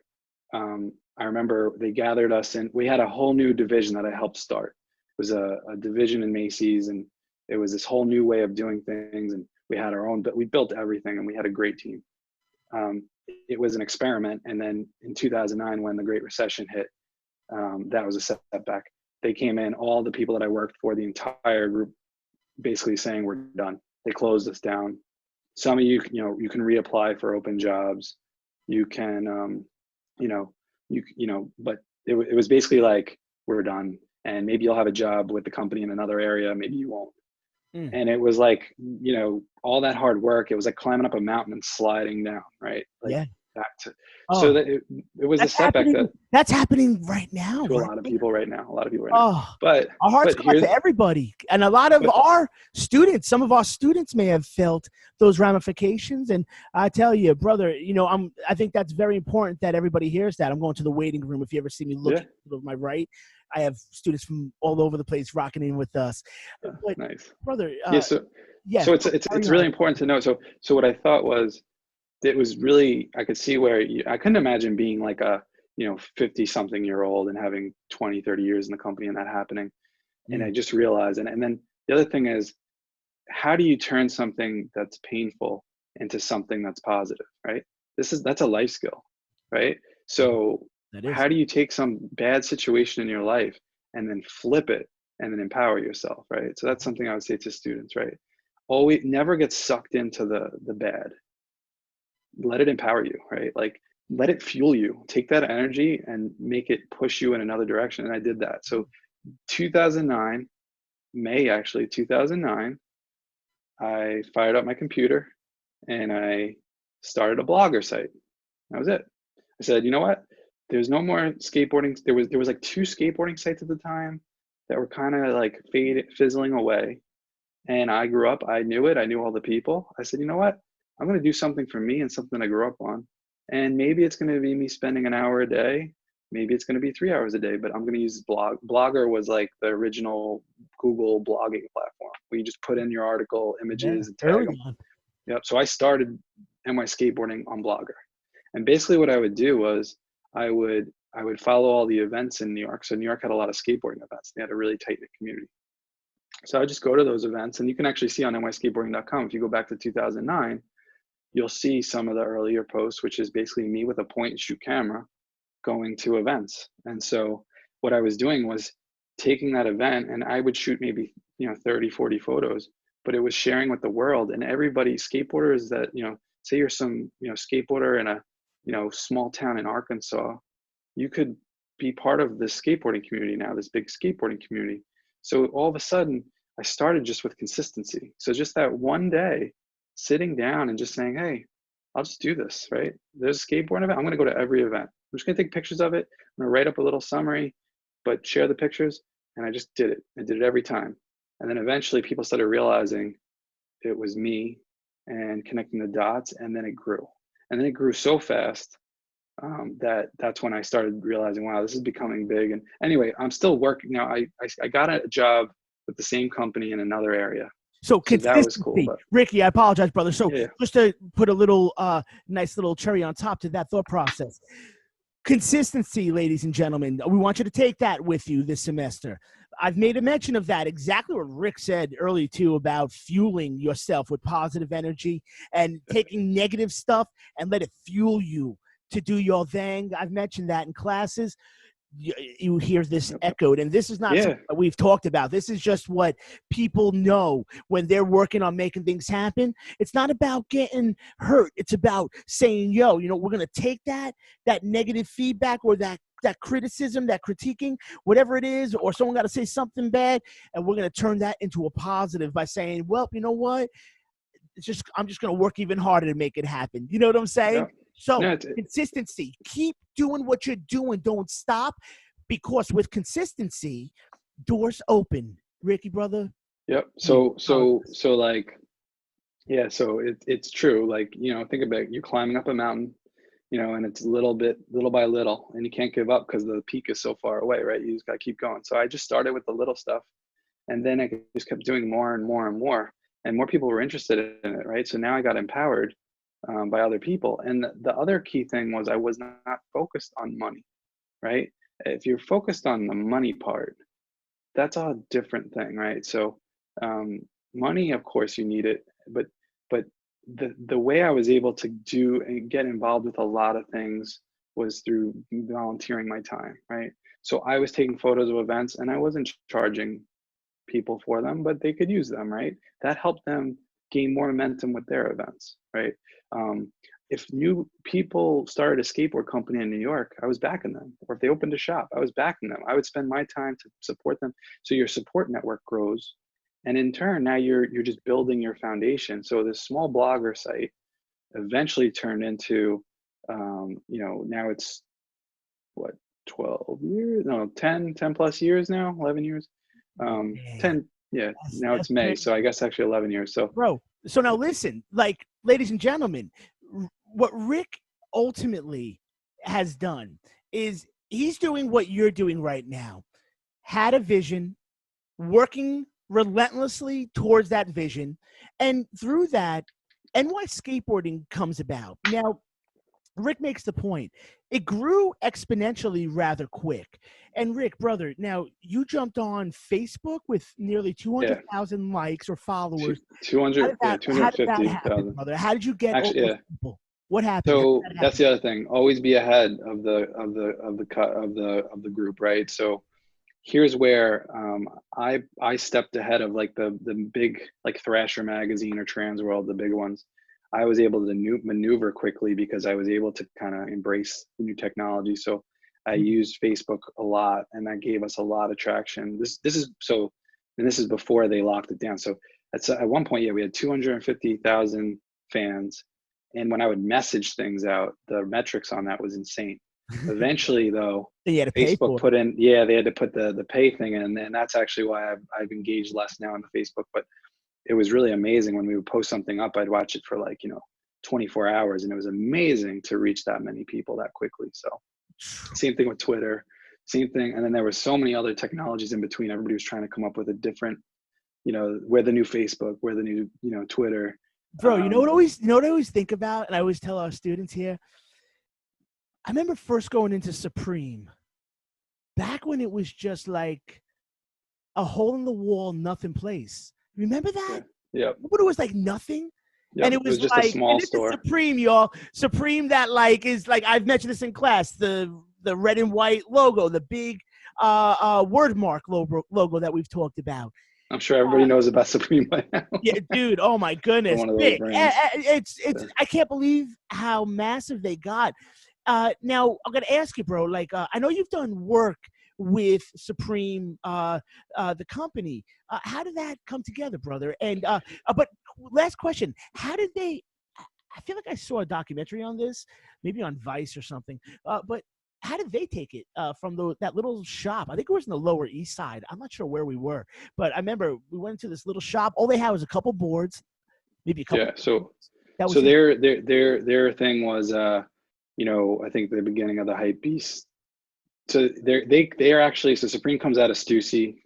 [SPEAKER 2] I remember they gathered us in. We had a whole new division that I helped start. It was a division in Macy's, and it was this whole new way of doing things. And we had our own, but we built everything, and we had a great team. It was an experiment. And then in 2009, when the Great Recession hit, that was a setback. They came in, all the people that I worked for, the entire group, basically saying, we're done. They closed us down. Some of you, you can reapply for open jobs. You can, but it was basically like, we're done. And maybe you'll have a job with the company in another area. Maybe you won't. And it was like, all that hard work, it was like climbing up a mountain and sliding down, right? Like back to, so that it was a setback
[SPEAKER 1] that's happening right now.
[SPEAKER 2] To a lot of people right now.
[SPEAKER 1] But our hearts go out to everybody. And a lot of our students, some of our students may have felt those ramifications. And I tell you, brother, I think that's very important that everybody hears that. I'm going to the waiting room. If you ever see me look to my right, I have students from all over the place rocking in with us. But,
[SPEAKER 2] nice,
[SPEAKER 1] brother.
[SPEAKER 2] So it's really important to know. So what I thought was, it was really, I could see where I couldn't imagine being like a 50 something year old and having 20, 30 years in the company and that happening. And I just realized, and then the other thing is, how do you turn something that's painful into something that's positive, right? That's a life skill, right? So how do you take some bad situation in your life and then flip it and then empower yourself, right? So that's something I would say to students, right? Always never get sucked into the bad. Let it empower you, right? Like, let it fuel you. Take that energy and make it push you in another direction. And I did that. So 2009, May 2009, I fired up my computer and I started a blogger site. That was it. I said, you know what? There's no more skateboarding. There was like 2 skateboarding sites at the time that were kind of like fizzling away. And I grew up, I knew it. I knew all the people. I said, you know what? I'm going to do something for me and something I grew up on. And maybe it's going to be me spending an hour a day. Maybe it's going to be 3 hours a day, but I'm going to use blog. Blogger was like the original Google blogging platform where you just put in your article, images, and tag them. Yep. So I started NY Skateboarding on Blogger. And basically what I would do was I would follow all the events in New York. So New York had a lot of skateboarding events. They had a really tight-knit community. So I just go to those events, and you can actually see on nyskateboarding.com, if you go back to 2009, you'll see some of the earlier posts, which is basically me with a point and shoot camera going to events. And so what I was doing was taking that event, and I would shoot maybe, 30, 40 photos, but it was sharing with the world. And everybody, skateboarders that, say you're some, skateboarder in a, small town in Arkansas, you could be part of this skateboarding community now, this big skateboarding community. So all of a sudden, I started just with consistency. So just that one day, sitting down and just saying, hey, I'll just do this, right? There's a skateboarding event. I'm going to go to every event. I'm just going to take pictures of it. I'm going to write up a little summary, but share the pictures. And I just did it. I did it every time. And then eventually people started realizing it was me and connecting the dots. And then it grew. And then it grew so fast that's when I started realizing, wow, this is becoming big. And anyway, I'm still working now. I got a job with the same company in another area.
[SPEAKER 1] So
[SPEAKER 2] that was cool. But
[SPEAKER 1] Ricky, I apologize, brother. So
[SPEAKER 2] yeah.
[SPEAKER 1] just to put a little nice little cherry on top to that thought process. Consistency, ladies and gentlemen. We want you to take that with you this semester. I've made a mention of that, exactly what Rick said earlier too, about fueling yourself with positive energy and taking negative stuff and let it fuel you to do your thing. I've mentioned that in classes. You hear this echoed, and this is not something that we've talked about. This is just what people know when they're working on making things happen. It's not about getting hurt. It's about saying, yo, we're going to take that negative feedback or that criticism, that critiquing, whatever it is, or someone got to say something bad, and we're going to turn that into a positive by saying, well, you know what? I'm just going to work even harder to make it happen. You know what I'm saying?
[SPEAKER 2] Yeah.
[SPEAKER 1] So consistency, keep doing what you're doing. Don't stop, because with consistency, doors open. Ricky, brother.
[SPEAKER 2] Yep. So like, yeah, so it's true. Like, think about it. You're climbing up a mountain, and it's little by little, and you can't give up because the peak is so far away, right? You just got to keep going. So I just started with the little stuff, and then I just kept doing more and more and more, and more people were interested in it, right? So now I got empowered by other people. And the other key thing was I was not focused on money, right? If you're focused on the money part, that's a different thing, right? So money, of course, you need it, but the way I was able to do and get involved with a lot of things was through volunteering my time, right? So I was taking photos of events, and I wasn't charging people for them, but they could use them, right? That helped them gain more momentum with their events, right? If new people started a skateboard company in New York, I was backing them. Or if they opened a shop, I was backing them. I would spend my time to support them. So your support network grows. And in turn, now you're just building your foundation. So this small blogger site eventually turned into, now it's what, 12 years? No, 10 plus years now, 11 years. 10, yeah, now it's May. So I guess actually 11 years. So,
[SPEAKER 1] bro, so now listen, like, ladies and gentlemen, what Rick ultimately has done is he's doing what you're doing right now. Had a vision, working relentlessly towards that vision, and through that, NY Skateboarding comes about. Now, Rick makes the point. It grew exponentially rather quick. And Rick, brother, now you jumped on Facebook with nearly 200,000 likes or followers.
[SPEAKER 2] 250,000.
[SPEAKER 1] How did that happen, brother? How did you get all those people? What happened?
[SPEAKER 2] So that's the other thing. Always be ahead of the group, right? So here's where I stepped ahead of like the big, like Thrasher magazine or Trans World, the big ones. I was able to maneuver quickly because I was able to kind of embrace the new technology. So I used Facebook a lot, and that gave us a lot of traction. This is before they locked it down. So at one point, we had 250,000 fans. And when I would message things out, the metrics on that was insane. Eventually, though, Facebook put in, they had to put the pay thing in, and that's actually why I've engaged less now on the Facebook. But it was really amazing when we would post something up. I'd watch it for 24 hours, and it was amazing to reach that many people that quickly. So same thing with Twitter, same thing. And then there were so many other technologies in between. Everybody was trying to come up with a different, where the new Facebook, where the new, Twitter.
[SPEAKER 1] Bro, you know what I always think about, and I always tell our students here. I remember first going into Supreme, back when it was just like a hole in the wall, nothing place. Remember that?
[SPEAKER 2] Yeah. Yep.
[SPEAKER 1] When it was like nothing?
[SPEAKER 2] Yep.
[SPEAKER 1] And it
[SPEAKER 2] It was
[SPEAKER 1] was
[SPEAKER 2] just a
[SPEAKER 1] like, and
[SPEAKER 2] small
[SPEAKER 1] this is
[SPEAKER 2] store.
[SPEAKER 1] Supreme, y'all. Supreme that like is like, I've mentioned this in class, the red and white logo, the big word mark logo that we've talked about.
[SPEAKER 2] I'm sure everybody knows about Supreme by now.
[SPEAKER 1] Yeah, dude. Oh my
[SPEAKER 2] For
[SPEAKER 1] goodness,
[SPEAKER 2] one of those
[SPEAKER 1] big.
[SPEAKER 2] brands.
[SPEAKER 1] It's. I can't believe how massive they got. Now I'm gonna ask you, bro. Like, I know you've done work with Supreme, the company. How did that come together, brother? And but last question: how did they? I feel like I saw a documentary on this, maybe on Vice or something. But how did they take it from that little shop? I think it was in the Lower East Side. I'm not sure where we were, but I remember we went into this little shop. All they had was a couple boards, maybe a couple.
[SPEAKER 2] Yeah. So
[SPEAKER 1] That
[SPEAKER 2] so
[SPEAKER 1] was it.
[SPEAKER 2] their thing was I think the beginning of the hype beast. So they are actually, so Supreme comes out of Stussy.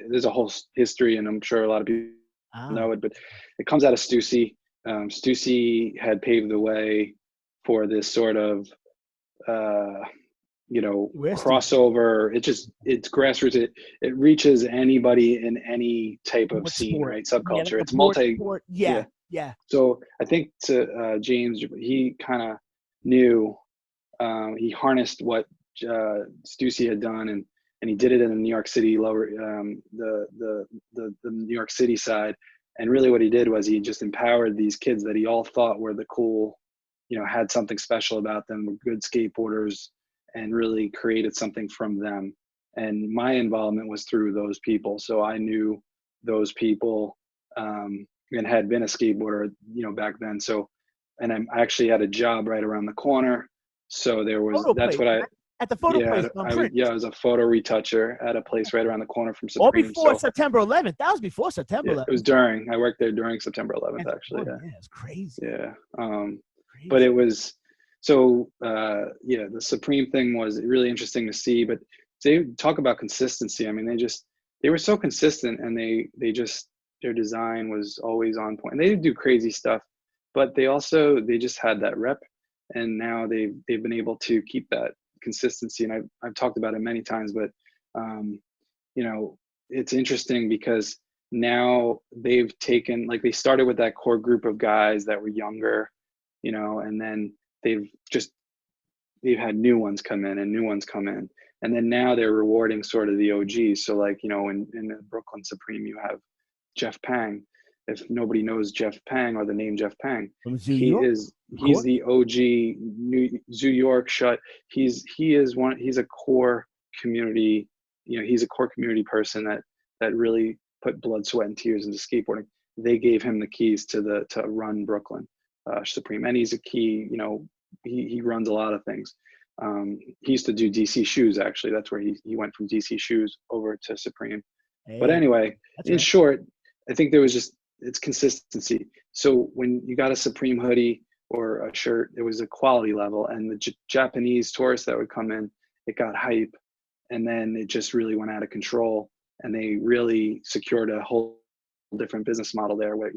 [SPEAKER 2] There's a whole history, and I'm sure a lot of people
[SPEAKER 1] Ah,
[SPEAKER 2] know it, but it comes out of Stussy. Stussy had paved the way for this sort of uh,
[SPEAKER 1] where's Stu?
[SPEAKER 2] crossover. It's grassroots. It reaches anybody in any type of
[SPEAKER 1] What
[SPEAKER 2] scene,
[SPEAKER 1] sport?
[SPEAKER 2] right?
[SPEAKER 1] Yeah, like
[SPEAKER 2] Subculture.
[SPEAKER 1] a
[SPEAKER 2] It's
[SPEAKER 1] board
[SPEAKER 2] multi.
[SPEAKER 1] sport.
[SPEAKER 2] Yeah.
[SPEAKER 1] Yeah, yeah.
[SPEAKER 2] So I think to James, he kind of knew, he harnessed what Stussy had done, and he did it in the New York City lower, the New York City side. And really what he did was he just empowered these kids that he all thought were the cool, had something special about them, were good skateboarders, and really created something from them. And my involvement was through those people. So I knew those people, and had been a skateboarder, back then. So, and I actually had a job right around the corner. So
[SPEAKER 1] Photo
[SPEAKER 2] that's
[SPEAKER 1] place,
[SPEAKER 2] what
[SPEAKER 1] right? At the photo place on Prince.
[SPEAKER 2] I was a photo retoucher at a place right around the corner from
[SPEAKER 1] Or
[SPEAKER 2] Supreme.
[SPEAKER 1] before
[SPEAKER 2] So
[SPEAKER 1] September 11th. That was before September
[SPEAKER 2] yeah, it was
[SPEAKER 1] 11th.
[SPEAKER 2] I worked there during September 11th,
[SPEAKER 1] That's
[SPEAKER 2] actually.
[SPEAKER 1] funny.
[SPEAKER 2] Yeah.
[SPEAKER 1] Yeah, it's crazy.
[SPEAKER 2] Yeah. But
[SPEAKER 1] Crazy.
[SPEAKER 2] it was, so yeah, the Supreme thing was really interesting to see. But they talk about consistency. I mean, they were so consistent, and their design was always on point. And they didn't do crazy stuff, but they just had that rep, and now they've been able to keep that consistency. And I've talked about it many times, but um, you know, it's interesting because now they've taken, like, they started with that core group of guys that were younger, and then they've just they've had new ones come in and new ones come in, and then now they're rewarding sort of the OGs. So, like, in the Brooklyn Supreme, you have Jeff Pang. If nobody knows Jeff Pang or the name Jeff Pang,
[SPEAKER 1] From Zoo York, of
[SPEAKER 2] he's
[SPEAKER 1] course.
[SPEAKER 2] the OG Zoo York shut. He's a core community. He's a core community person that really put blood, sweat, and tears into skateboarding. They gave him the keys to run Brooklyn Supreme, and he's a key. He runs a lot of things. He used to do DC Shoes, actually. That's where he went from DC Shoes over to Supreme. But
[SPEAKER 1] Hey,
[SPEAKER 2] anyway,
[SPEAKER 1] that's
[SPEAKER 2] in
[SPEAKER 1] right.
[SPEAKER 2] short, I think there was just, it's consistency. So when you got a Supreme hoodie or a shirt, it was a quality level, and the Japanese tourists that would come in, it got hype, and then it just really went out of control, and they really secured a whole different business model there, where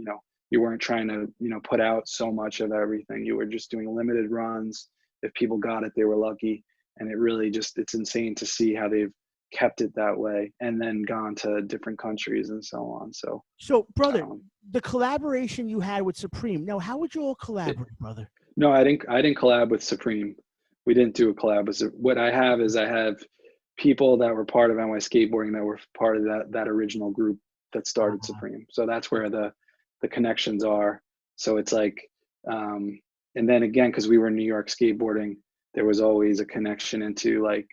[SPEAKER 2] you weren't trying to put out so much of everything. You were just doing limited runs. If people got it, they were lucky. And it really just, it's insane to see how they've kept it that way, and then gone to different countries and so on.
[SPEAKER 1] So, brother,
[SPEAKER 2] um,
[SPEAKER 1] the collaboration you had with Supreme. Now, how would you all
[SPEAKER 2] it,
[SPEAKER 1] collaborate, brother?
[SPEAKER 2] no, I didn't collab with Supreme. We didn't do a collab. What I have is, I have people that were part of NY Skateboarding that were part of that original group that started
[SPEAKER 1] Uh,
[SPEAKER 2] Supreme. So that's where the connections are. So it's like, and then again, because we were New York Skateboarding, there was always a connection into, like,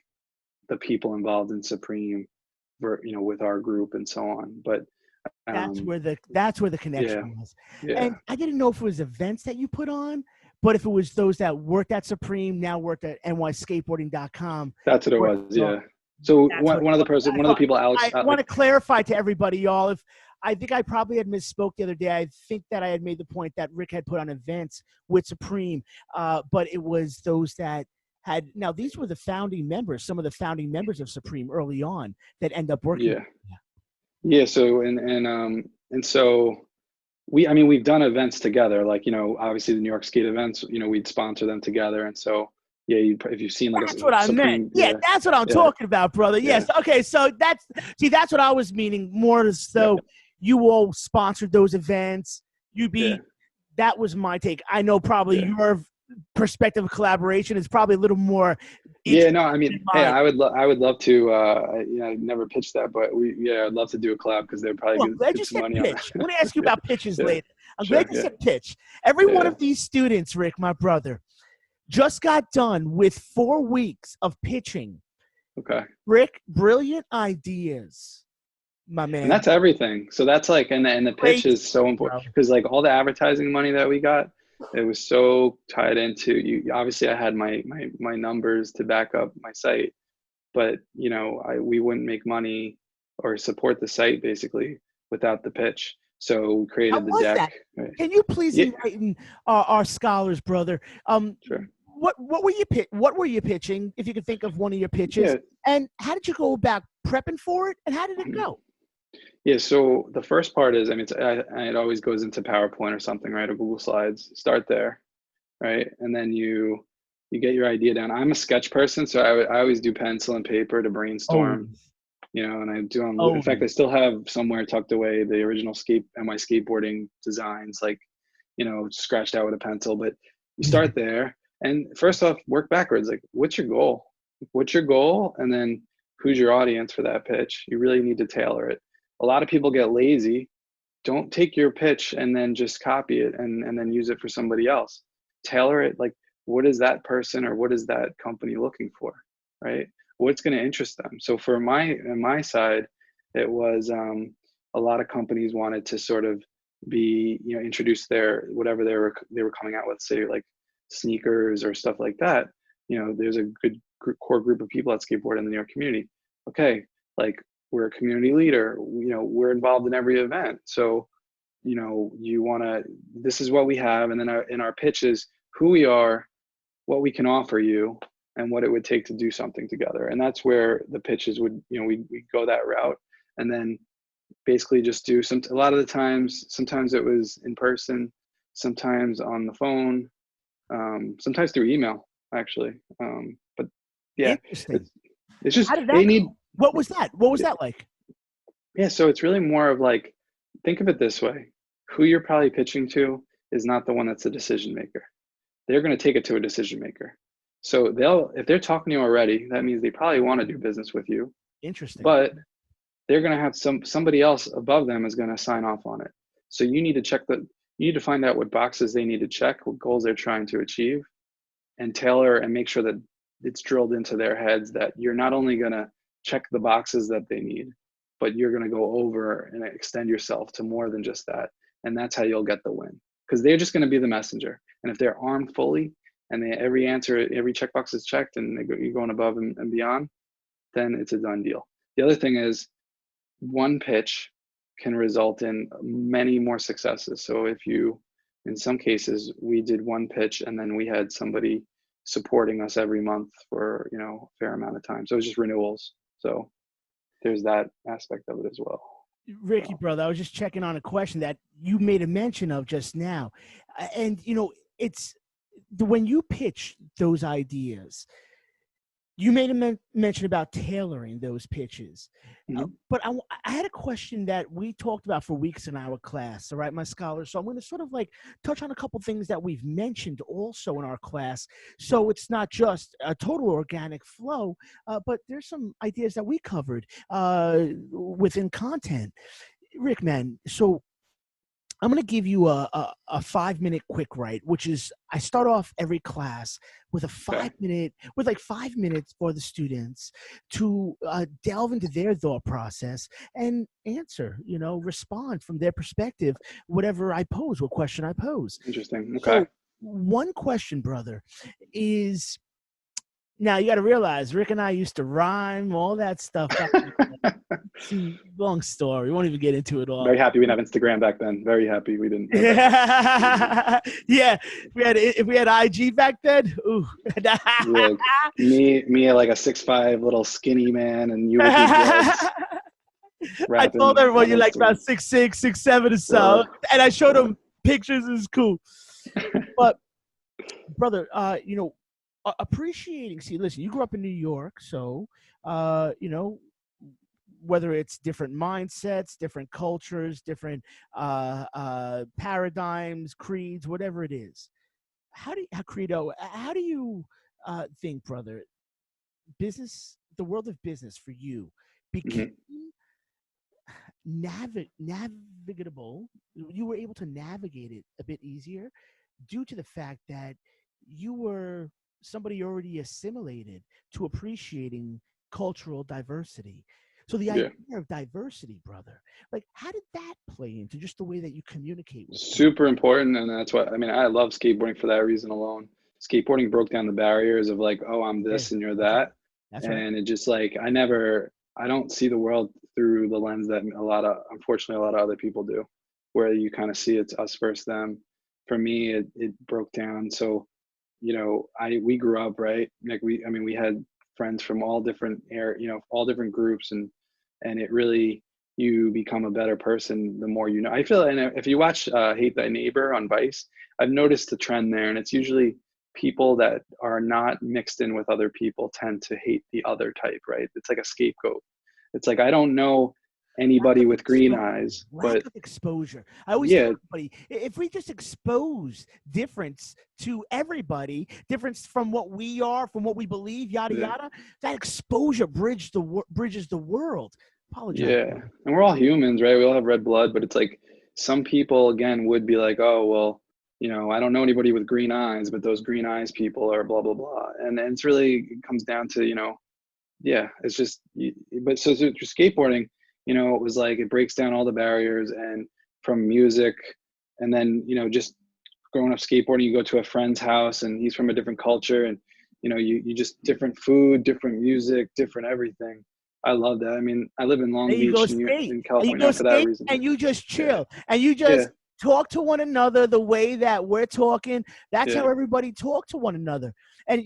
[SPEAKER 2] the people involved in Supreme, with our group and so on. But
[SPEAKER 1] that's
[SPEAKER 2] um,
[SPEAKER 1] where the connection
[SPEAKER 2] yeah,
[SPEAKER 1] was.
[SPEAKER 2] yeah,
[SPEAKER 1] And I didn't know if it was events that you put on, but if it was those that worked at Supreme, now worked at nyskateboarding.com.
[SPEAKER 2] that's what it
[SPEAKER 1] Worked,
[SPEAKER 2] was. Yeah. So
[SPEAKER 1] that's what it
[SPEAKER 2] one of
[SPEAKER 1] was.
[SPEAKER 2] one of the people, Alex,
[SPEAKER 1] I want to clarify to everybody, y'all. If I think I probably had misspoke the other day. I think that I had made the point that Rick had put on events with Supreme, but it was those that had. Now these were the founding members, some of the founding members of Supreme early on that end up working.
[SPEAKER 2] yeah, yeah. So and so I mean, we've done events together, like, obviously the New York Skate events, we'd sponsor them together. And so Yeah, if you've seen like
[SPEAKER 1] That's what I meant.
[SPEAKER 2] Supreme,
[SPEAKER 1] Yeah, that's what I'm
[SPEAKER 2] yeah,
[SPEAKER 1] talking about, brother. Yes.
[SPEAKER 2] yeah,
[SPEAKER 1] Okay. So that's what I was meaning more as
[SPEAKER 2] yeah,
[SPEAKER 1] though you all sponsored those events.
[SPEAKER 2] yeah,
[SPEAKER 1] That was my take. I know probably
[SPEAKER 2] yeah.
[SPEAKER 1] your perspective of collaboration is probably a little more
[SPEAKER 2] Yeah,
[SPEAKER 1] interesting
[SPEAKER 2] no, I
[SPEAKER 1] than
[SPEAKER 2] mean, hey,
[SPEAKER 1] mine.
[SPEAKER 2] I would love to. I never pitched that, but I'd love to do a collab because they'd probably
[SPEAKER 1] Well, I'm glad you
[SPEAKER 2] get some
[SPEAKER 1] said
[SPEAKER 2] money on
[SPEAKER 1] pitch. I'm
[SPEAKER 2] that.
[SPEAKER 1] going to ask you
[SPEAKER 2] Yeah,
[SPEAKER 1] about pitches
[SPEAKER 2] yeah,
[SPEAKER 1] later. I'm glad
[SPEAKER 2] sure,
[SPEAKER 1] you
[SPEAKER 2] yeah,
[SPEAKER 1] said pitch. Every one
[SPEAKER 2] yeah,
[SPEAKER 1] of these students, Rick, my brother, just got done with 4 weeks of pitching.
[SPEAKER 2] okay.
[SPEAKER 1] Rick, brilliant ideas, my
[SPEAKER 2] And
[SPEAKER 1] man.
[SPEAKER 2] that's everything. So that's like, and the pitch
[SPEAKER 1] Great,
[SPEAKER 2] is so
[SPEAKER 1] bro.
[SPEAKER 2] important because like all the advertising money that we got, it was so tied into you. Obviously, I had my numbers to back up my site, but we wouldn't make money or support the site basically without the pitch. So we
[SPEAKER 1] How
[SPEAKER 2] created the
[SPEAKER 1] was
[SPEAKER 2] deck.
[SPEAKER 1] that?
[SPEAKER 2] Right?
[SPEAKER 1] Can you please
[SPEAKER 2] Yeah,
[SPEAKER 1] enlighten our scholars, brother?
[SPEAKER 2] sure.
[SPEAKER 1] What were you pitching? If you could think of one of your pitches,
[SPEAKER 2] Yeah.
[SPEAKER 1] and how did you go about prepping for it, and how did it go?
[SPEAKER 2] Yeah, so the first part is, I mean, it always goes into PowerPoint or something, right? Or Google Slides. Start there, right? And then you get your idea down. I'm a sketch person, so I always do pencil and paper to brainstorm,
[SPEAKER 1] Always,
[SPEAKER 2] and I do on. In fact,
[SPEAKER 1] always.
[SPEAKER 2] I still have somewhere tucked away the original my skateboarding designs, like scratched out with a pencil. But you start there, and first off, work backwards. Like, what's your goal? What's your goal? And then who's your audience for that pitch? You really need to tailor it. A lot of people get lazy. Don't take your pitch and then just copy it and then use it for somebody else. Tailor it. Like, what is that person or what is that company looking for, right? What's going to interest them? So for my side, it was a lot of companies wanted to sort of be introduce their whatever they were coming out with, say like sneakers or stuff like that. There's a good core group of people that skateboard in the New York community. Okay, like, we're a community leader, we're involved in every event, so you want to, this is what we have, and then in our pitch is who we are, what we can offer you, and what it would take to do something together. And that's where the pitches would, we go that route, and then basically just do a lot of the times, sometimes it was in person, sometimes on the phone, sometimes through email actually. But yeah,
[SPEAKER 1] Interesting.
[SPEAKER 2] it's
[SPEAKER 1] How
[SPEAKER 2] just
[SPEAKER 1] did
[SPEAKER 2] they
[SPEAKER 1] that
[SPEAKER 2] need.
[SPEAKER 1] go? What was that? What was that like?
[SPEAKER 2] Yeah, so it's really more of like, think of it this way. Who you're probably pitching to is not the one that's a decision maker. They're going to take it to a decision maker. So if they're talking to you already, that means they probably want to do business with you,
[SPEAKER 1] Interesting.
[SPEAKER 2] but they're going to have somebody else above them is going to sign off on it. So you need to find out what boxes they need to check, what goals they're trying to achieve, and tailor and make sure that it's drilled into their heads that you're not only going to check the boxes that they need, but you're going to go over and extend yourself to more than just that. And that's how you'll get the win, because they're just going to be the messenger. And if they're armed fully and every checkbox is checked and you're going above and beyond, then it's a done deal. The other thing is, one pitch can result in many more successes. So in some cases, we did one pitch and then we had somebody supporting us every month for a fair amount of time. So it was just renewals. So there's that aspect of it as well.
[SPEAKER 1] Ricky,
[SPEAKER 2] So.
[SPEAKER 1] brother, I was just checking on a question that you made a mention of just now. And, it's when you pitch those ideas, you made a mention about tailoring those pitches.
[SPEAKER 2] Mhm.
[SPEAKER 1] But I had a question that we talked about for weeks in our class, all right, my scholars. So I'm going to sort of like touch on a couple things that we've mentioned also in our class. So it's not just a total organic flow, but there's some ideas that we covered within content. Rick, man, so I'm going to give you a 5-minute quick write, which is I start off every class with like 5 minutes for the students to delve into their thought process and answer, respond from their perspective, whatever I pose, what question I pose.
[SPEAKER 2] Interesting. Okay.
[SPEAKER 1] So one question, brother, is now you got to realize Rick and I used to rhyme, all that stuff. See, long story. We won't even get into it all.
[SPEAKER 2] Very happy we didn't have Instagram back then. Very happy we didn't.
[SPEAKER 1] Yeah. If we had IG back then, ooh.
[SPEAKER 2] Yeah, me like a 6'5" little skinny man, and you with your dreads
[SPEAKER 1] I told
[SPEAKER 2] rapping
[SPEAKER 1] everyone
[SPEAKER 2] on
[SPEAKER 1] you're like about
[SPEAKER 2] Instagram.
[SPEAKER 1] 6'6", 6'7" or so, and I showed them pictures. It's cool, but brother, appreciating. See, listen, you grew up in New York, so you know, whether it's different mindsets, different cultures, different paradigms, creeds, whatever it is. How do you think, brother, business, the world of business for you became
[SPEAKER 2] Mhm.
[SPEAKER 1] navigable? You were able to navigate it a bit easier due to the fact that you were somebody already assimilated to appreciating cultural diversity. So the idea
[SPEAKER 2] Yeah.
[SPEAKER 1] of diversity, brother, like how did that play into just the way that you communicate with people?
[SPEAKER 2] Super important, and that's what I mean. I love skateboarding for that reason alone. Skateboarding broke down the barriers of like, oh, I'm
[SPEAKER 1] Yeah,
[SPEAKER 2] this and you're
[SPEAKER 1] that's right.
[SPEAKER 2] that,
[SPEAKER 1] That's right.
[SPEAKER 2] and it just like I don't see the world through the lens that unfortunately, a lot of other people do, where you kind of see it's us versus them. For me, it broke down. So, we grew up right, like I mean, we had friends from all different all different groups, and it really you become a better person the more you know. I feel, and if you watch Hate Thy Neighbor on Vice, I've noticed a trend there, and it's usually people that are not mixed in with other people tend to hate the other type, right? It's like a scapegoat. It's like I don't know
[SPEAKER 1] Lack
[SPEAKER 2] anybody
[SPEAKER 1] of
[SPEAKER 2] with green
[SPEAKER 1] exposure.
[SPEAKER 2] eyes,
[SPEAKER 1] Lack
[SPEAKER 2] but
[SPEAKER 1] of exposure. I always tell
[SPEAKER 2] yeah,
[SPEAKER 1] everybody, if we just expose difference to everybody, difference from what we are, from what we believe, yada
[SPEAKER 2] yeah,
[SPEAKER 1] yada, that exposure bridges the world. Apologize,
[SPEAKER 2] yeah.
[SPEAKER 1] brother.
[SPEAKER 2] And we're all humans, right? We all have red blood, but it's like some people again would be like, oh well, I don't know anybody with green eyes, but those green eyes people are blah blah blah, and it's really it comes down to yeah, it's just but so through skateboarding, it was like it breaks down all the barriers, and from music, and then just growing up skateboarding, you go to a friend's house and he's from a different culture, and you just different food, different music, different everything. I love that. I mean, I live in Long
[SPEAKER 1] And you go
[SPEAKER 2] Beach
[SPEAKER 1] skate,
[SPEAKER 2] in
[SPEAKER 1] and you
[SPEAKER 2] California
[SPEAKER 1] go
[SPEAKER 2] for that
[SPEAKER 1] skate,
[SPEAKER 2] reason.
[SPEAKER 1] and you just
[SPEAKER 2] Yeah,
[SPEAKER 1] chill, and you
[SPEAKER 2] yeah,
[SPEAKER 1] just talk to one another the way that we're talking. That's
[SPEAKER 2] yeah,
[SPEAKER 1] how everybody talk to one another. And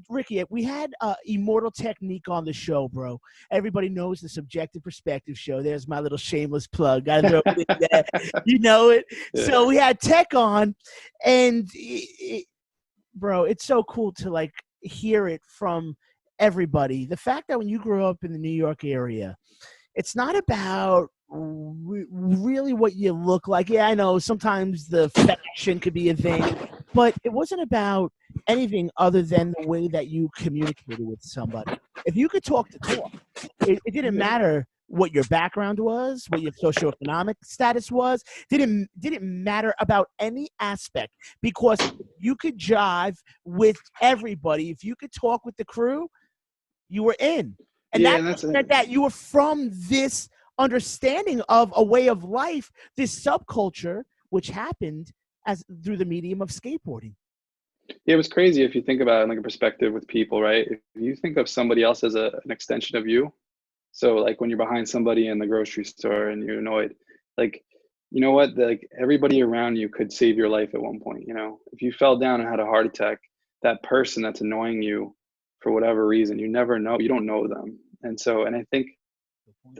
[SPEAKER 1] Ricky, we had Immortal Technique on the show, bro. Everybody knows the Subjective Perspective show. There's my little shameless plug. Gotta throw it in there. You know it.
[SPEAKER 2] yeah,
[SPEAKER 1] So we had Tech on, and bro, it's so cool to like hear it from everybody. The fact that when you grew up in the New York area, it's not about really what you look like. Yeah, I know sometimes the fashion could be a thing, but it wasn't about anything other than the way that you communicated with somebody. If you could talk to talk, it didn't
[SPEAKER 2] yeah.
[SPEAKER 1] matter what your background was, what your socioeconomic status was. Didn't matter about any aspect, because you could jive with everybody. If you could talk with the crew, you were in. And
[SPEAKER 2] Yeah,
[SPEAKER 1] that
[SPEAKER 2] and that's
[SPEAKER 1] just meant that you were from this understanding of a way of life, this subculture, which happened as through the medium of skateboarding.
[SPEAKER 2] yeah, it was crazy if you think about it in like a perspective with people, right? If you think of somebody else as an extension of you, so like when you're behind somebody in the grocery store and you're annoyed, like you know what, like everybody around you could save your life at one point. If you fell down and had a heart attack, that person that's annoying you for whatever reason, you never know, you don't know them. And I think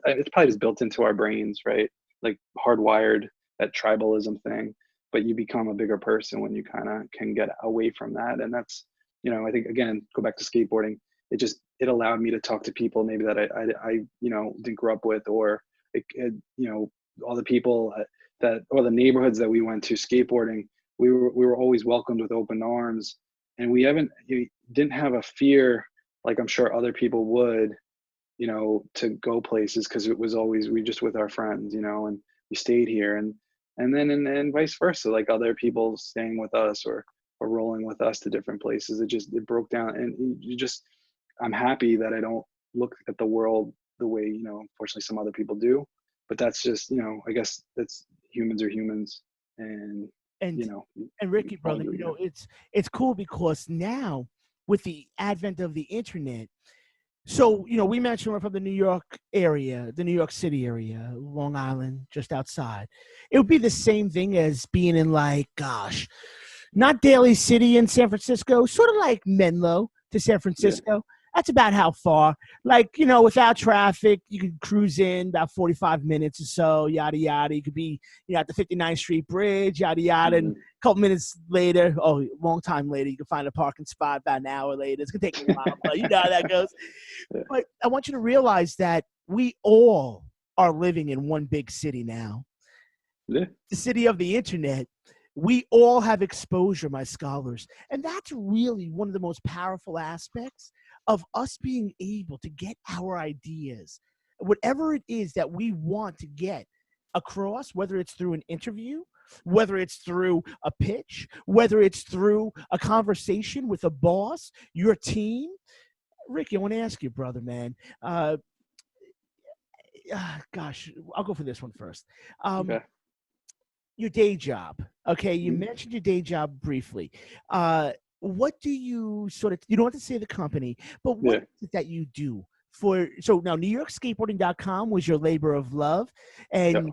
[SPEAKER 2] it's probably just built into our brains, right? Like hardwired, that tribalism thing. But you become a bigger person when you kind of can get away from that. And that's, I think again, go back to skateboarding. It allowed me to talk to people maybe that I didn't grow up with, or all the people or the neighborhoods that we went to skateboarding. We were always welcomed with open arms, and you didn't have a fear like I'm sure other people would, to go places, because it was always we just with our friends, and we stayed here, and vice versa, like other people staying with us or rolling with us to different places. It broke down, and I'm happy that I don't look at the world the way unfortunately some other people do, but that's just I guess that's humans are humans, and
[SPEAKER 1] And
[SPEAKER 2] we
[SPEAKER 1] Ricky,
[SPEAKER 2] all
[SPEAKER 1] brother,
[SPEAKER 2] do. Yeah,
[SPEAKER 1] it's cool because now with the advent of the internet, so we mentioned we're from the New York area, the New York City area, Long Island, just outside. It would be the same thing as being in, like, gosh, not Daly City in San Francisco, sort of like Menlo to San
[SPEAKER 2] yeah,
[SPEAKER 1] Francisco. That's about how far. Like, without traffic, you could cruise in about 45 minutes or so, yada, yada. You could be, at the 59th Street Bridge, yada, yada. And a couple minutes later, long time later, you can find a parking spot about an hour later. It's going to take a while, but you know how that goes. But I want you to realize that we all are living in one big city now.
[SPEAKER 2] Yeah.
[SPEAKER 1] The city of the internet. We all have exposure, my scholars. And that's really one of the most powerful aspects of us being able to get our ideas, whatever it is that we want to get across, whether it's through an interview, whether it's through a pitch, whether it's through a conversation with a boss, your team. Ricky, I want to ask you, brother, man. Gosh, I'll go for this one first.
[SPEAKER 2] Okay.
[SPEAKER 1] Your day job. Okay, you mentioned your day job briefly. What do you you don't have to say the company, but what is it that you do so now NewYorkSkateboarding.com was your labor of love, and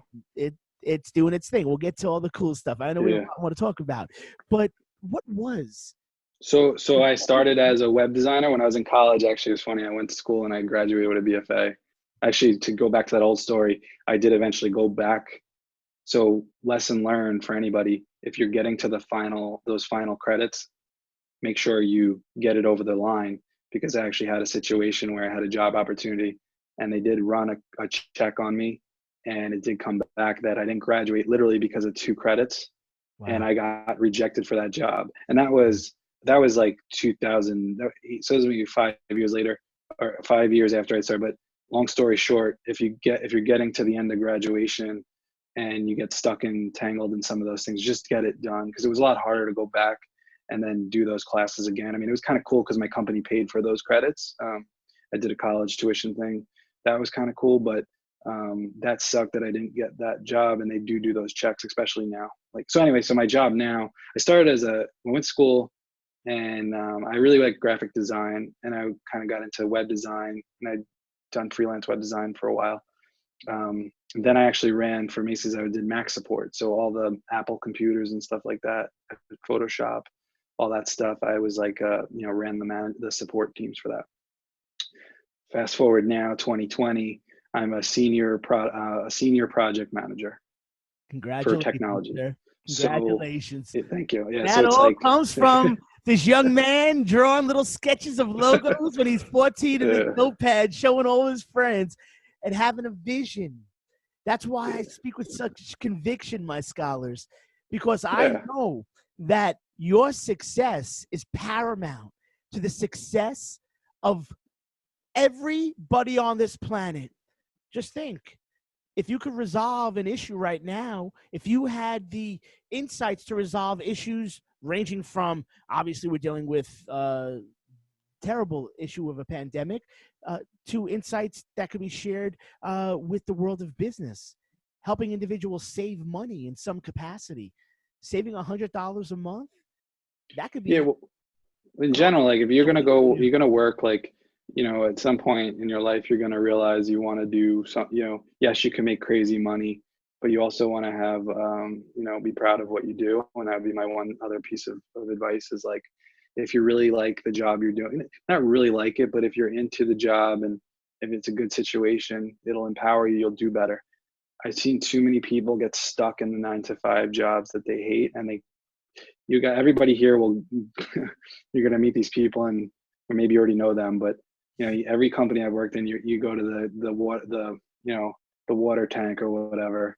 [SPEAKER 1] it's doing its thing. We'll get to all the cool stuff. I know we want to talk about, but what was?
[SPEAKER 2] So I started as a web designer when I was in college. Actually, it was funny. I went to school and I graduated with a BFA. Actually, to go back to that old story, I did eventually go back. So lesson learned for anybody, if you're getting to those final credits, make sure you get it over the line, because I actually had a situation where I had a job opportunity and they did run a check on me, and it did come back that I didn't graduate literally because of 2 credits. Wow. And I got rejected for that job. And that was like 2000. So it was maybe 5 years later, or 5 years after I started. But long story short, if you're getting to the end of graduation and you get stuck and tangled in some of those things, just get it done, because it was a lot harder to go back and then do those classes again. I mean, it was kind of cool because my company paid for those credits. I did a college tuition thing. That was kind of cool, but that sucked that I didn't get that job, and they do those checks, especially now. So anyway, so my job now, I started I went to school, and I really like graphic design, and I kind of got into web design, and I'd done freelance web design for a while. Then I actually ran for Macy's. I did Mac support, so all the Apple computers and stuff like that, Photoshop, all that stuff. I was ran the support teams for that. Fast forward now, 2020, I'm a senior project manager.
[SPEAKER 1] Congratulations,
[SPEAKER 2] for technology.
[SPEAKER 1] Sir. Congratulations.
[SPEAKER 2] So, thank you. Yeah,
[SPEAKER 1] that all comes from this young man drawing little sketches of logos when he's 14 in his notepad, showing all his friends, and having a vision. That's why I speak with such conviction, my scholars, because I know that your success is paramount to the success of everybody on this planet. Just think, if you could resolve an issue right now, if you had the insights to resolve issues ranging from, obviously we're dealing with a terrible issue of a pandemic, to insights that could be shared with the world of business, helping individuals save money in some capacity, saving $100 a month, that could be.
[SPEAKER 2] Yeah, well, in general, if you're gonna work, at some point in your life, you're gonna realize you want to do something. Yes, you can make crazy money, but you also want to have, be proud of what you do. And that would be my one other piece of advice is if you really like the job you're doing, not really like it, but if you're into the job and if it's a good situation, it'll empower you, you'll do better. I've seen too many people get stuck in the 9-to-5 jobs that they hate, and everybody here you're going to meet these people, or maybe you already know them, but every company I've worked in, you go to the water tank or whatever,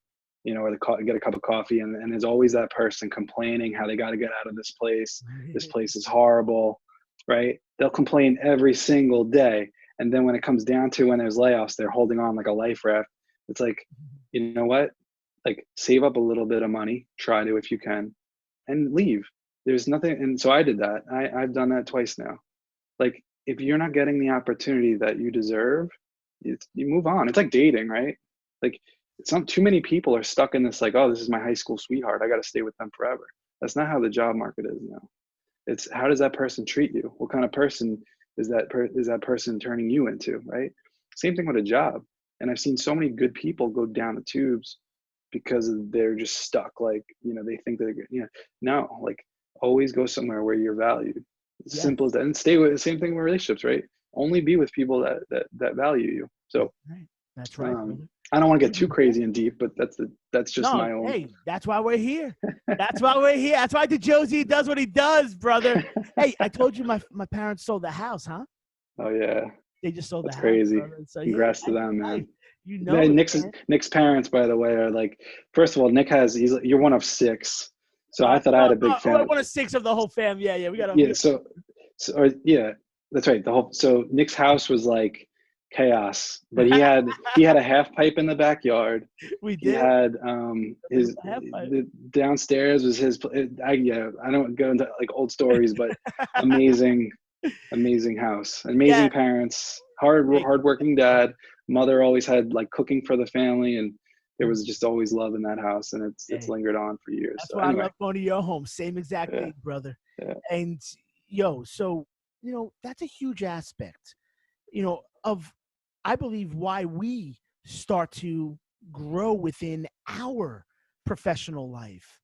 [SPEAKER 2] or get a cup of coffee, and there's always that person complaining how they got to get out of this place. This place is horrible, right? They'll complain every single day. And then when it comes down to when there's layoffs, they're holding on like a life raft. It's you know what? Save up a little bit of money, try to, if you can, and leave. There's nothing. And so I did that. I've done that twice now. If you're not getting the opportunity that you deserve, you move on. It's like dating, right? It's not too many people are stuck in this, oh, this is my high school sweetheart, I got to stay with them forever. That's not how the job market is now. It's how does that person treat you? What kind of person is that person turning you into, right? Same thing with a job. And I've seen so many good people go down the tubes because they're just stuck. They think they're, no, always go somewhere where you're valued. Simple as that. And stay with the same thing with relationships, right? only be with people that value you. So
[SPEAKER 1] Right. That's right, brother.
[SPEAKER 2] I don't want to get too crazy and deep, but that's just
[SPEAKER 1] No,
[SPEAKER 2] my own.
[SPEAKER 1] hey, that's why we're here. That's why we're here. That's why DeJosie does what he does, brother. Hey, I told you my parents sold the house, huh?
[SPEAKER 2] Oh yeah,
[SPEAKER 1] They just sold the
[SPEAKER 2] that's
[SPEAKER 1] house,
[SPEAKER 2] crazy.
[SPEAKER 1] brother. So yeah,
[SPEAKER 2] Congrats to them, man.
[SPEAKER 1] you know it, man.
[SPEAKER 2] Nick's parents, by the way, are like, first of all, you're one of 6, so I thought I had a big
[SPEAKER 1] We're
[SPEAKER 2] family.
[SPEAKER 1] one of 6 of the whole family. Yeah. We got
[SPEAKER 2] Yeah, yeah, that's right. So Nick's house was like chaos, but he had a half pipe in the backyard.
[SPEAKER 1] we
[SPEAKER 2] He
[SPEAKER 1] did.
[SPEAKER 2] had
[SPEAKER 1] Half pipe.
[SPEAKER 2] the downstairs was his. I don't go into like old stories, but amazing house, amazing
[SPEAKER 1] Yeah.
[SPEAKER 2] parents, hardworking dad. Mother always had like cooking for the family, and there was just always love in that house, and it's
[SPEAKER 1] Hey,
[SPEAKER 2] lingered on for years.
[SPEAKER 1] that's
[SPEAKER 2] So
[SPEAKER 1] why I
[SPEAKER 2] anyway,
[SPEAKER 1] love going to your home. Same exact
[SPEAKER 2] yeah,
[SPEAKER 1] thing, brother.
[SPEAKER 2] yeah,
[SPEAKER 1] And so that's a huge aspect, of I believe why we start to grow within our professional life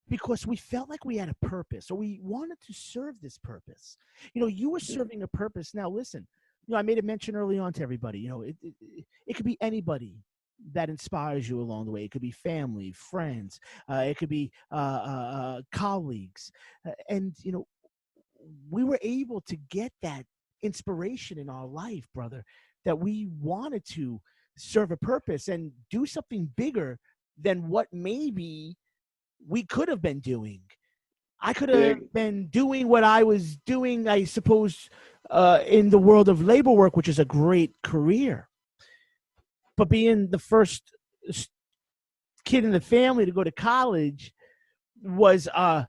[SPEAKER 1] because we felt like we had a purpose or we wanted to serve this purpose. You were serving a purpose. Now, listen, I made a mention early on to everybody, it could be anybody that inspires you along the way. It could be family, friends, it could be colleagues. And, we were able to get that inspiration in our life, brother, that we wanted to serve a purpose and do something bigger than what maybe we could have been doing. I could have
[SPEAKER 2] big.
[SPEAKER 1] been doing what I was doing, I suppose, in the world of labor work, which is a great career. But being the first kid in the family to go to college was a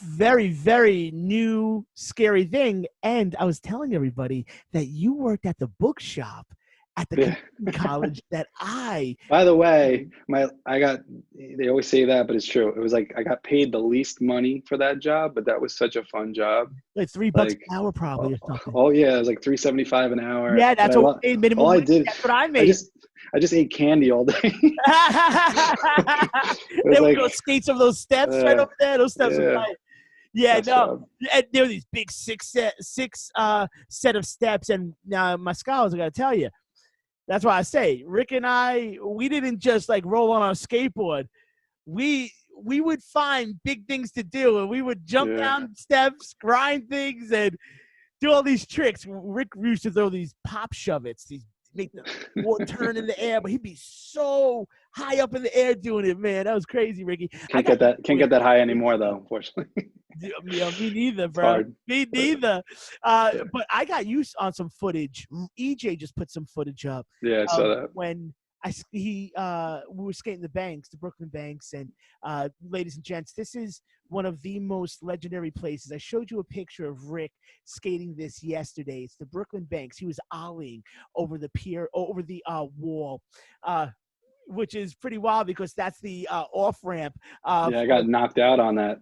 [SPEAKER 1] very, very new, scary thing. And I was telling everybody that you worked at the bookshop at the
[SPEAKER 2] Yeah.
[SPEAKER 1] community college that I.
[SPEAKER 2] By the way, they always say that, but it's true. It was like I got paid the least money for that job, but that was such a fun job.
[SPEAKER 1] Like $3
[SPEAKER 2] Like,
[SPEAKER 1] an hour, probably, or something.
[SPEAKER 2] oh yeah, it was like $3.75 an hour.
[SPEAKER 1] Yeah,
[SPEAKER 2] But
[SPEAKER 1] that's what we made minimum
[SPEAKER 2] all I
[SPEAKER 1] wage.
[SPEAKER 2] did,
[SPEAKER 1] That's what I
[SPEAKER 2] I
[SPEAKER 1] made.
[SPEAKER 2] just ate candy all day. It was
[SPEAKER 1] There we
[SPEAKER 2] like,
[SPEAKER 1] go, skates of those steps right over there. Those steps are
[SPEAKER 2] yeah,
[SPEAKER 1] right. Yeah,
[SPEAKER 2] best
[SPEAKER 1] no.
[SPEAKER 2] job.
[SPEAKER 1] And there were these big six set of steps, and now my scholars, I gotta tell you, that's why I say Rick and I, we didn't just like roll on our skateboard. We would find big things to do, and we would jump
[SPEAKER 2] Yeah.
[SPEAKER 1] down steps, grind things, and do all these tricks. Rick used to throw these pop shove-its, these make the water turn in the air, but he'd be so high up in the air doing it, man. That was crazy, Ricky.
[SPEAKER 2] Can't get that high anymore though, unfortunately.
[SPEAKER 1] Yeah, me neither, bro.
[SPEAKER 2] Hard.
[SPEAKER 1] Me neither.
[SPEAKER 2] Yeah.
[SPEAKER 1] But I got used on some footage. EJ just put some footage up
[SPEAKER 2] Yeah, I saw that.
[SPEAKER 1] when we were skating the banks, the Brooklyn banks, and ladies and gents, this is one of the most legendary places. I showed you a picture of Rick skating this yesterday. It's the Brooklyn banks. He was ollieing over the pier, over the wall. Which is pretty wild because that's the off ramp.
[SPEAKER 2] Yeah, I got knocked out on that.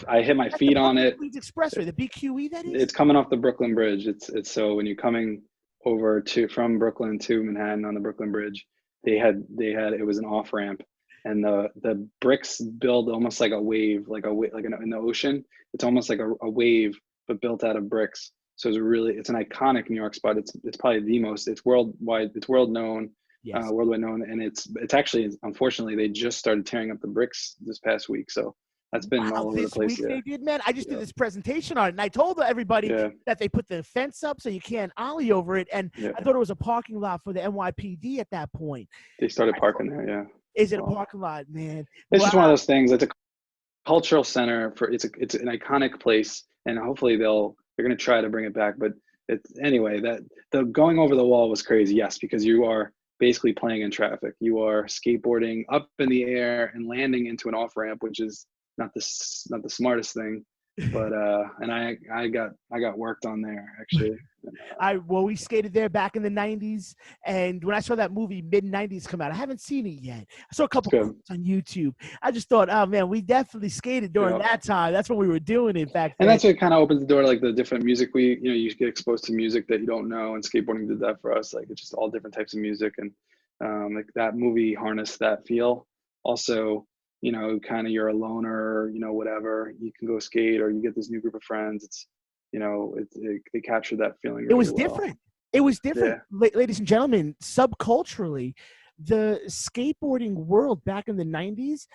[SPEAKER 2] I hit my
[SPEAKER 1] That's
[SPEAKER 2] feet
[SPEAKER 1] the
[SPEAKER 2] on
[SPEAKER 1] Brooklyn
[SPEAKER 2] it.
[SPEAKER 1] Queens Expressway, the BQE. That is.
[SPEAKER 2] It's coming off the Brooklyn Bridge. It's so when you're coming over from Brooklyn to Manhattan on the Brooklyn Bridge, they had it was an off ramp, and the bricks build almost like a wave, like in the ocean. It's almost like a wave, but built out of bricks. So it's an iconic New York spot. It's probably the most. It's worldwide. It's worldwide known, and it's actually, unfortunately, they just started tearing up the bricks this past week. So that's been all over the
[SPEAKER 1] This
[SPEAKER 2] place.
[SPEAKER 1] week
[SPEAKER 2] Yeah.
[SPEAKER 1] they did, man. I just did this presentation on it, and I told everybody
[SPEAKER 2] Yeah.
[SPEAKER 1] that they put the fence up so you can't ollie over it, and
[SPEAKER 2] Yeah.
[SPEAKER 1] I thought it was a parking lot for the NYPD at that point.
[SPEAKER 2] They started parking there. Yeah.
[SPEAKER 1] Is it a parking lot, man?
[SPEAKER 2] It's just one of those things. It's a cultural center it's an iconic place, and hopefully they're going to try to bring it back. But anyway, that the going over the wall was crazy. Yes, because you are basically playing in traffic. You are skateboarding up in the air and landing into an off ramp, which is not the smartest thing. But and I got worked on there actually.
[SPEAKER 1] We skated there back in the 90s, and when I saw that movie mid-90s come out, I haven't seen it yet. I saw a couple clips on YouTube. I just thought, oh man, we definitely skated during that time. That's when we were doing it back then.
[SPEAKER 2] And that's what kind of opens the door to like the different music you get exposed to music that you don't know, and skateboarding did that for us. Like it's just all different types of music, and like that movie harnessed that feel. Also, kind of you're a loner, whatever, you can go skate, or you get this new group of friends. they captured that feeling
[SPEAKER 1] It
[SPEAKER 2] really
[SPEAKER 1] was
[SPEAKER 2] well.
[SPEAKER 1] different. It was different,
[SPEAKER 2] Yeah.
[SPEAKER 1] ladies and gentlemen. Subculturally, the skateboarding world back in the 90s,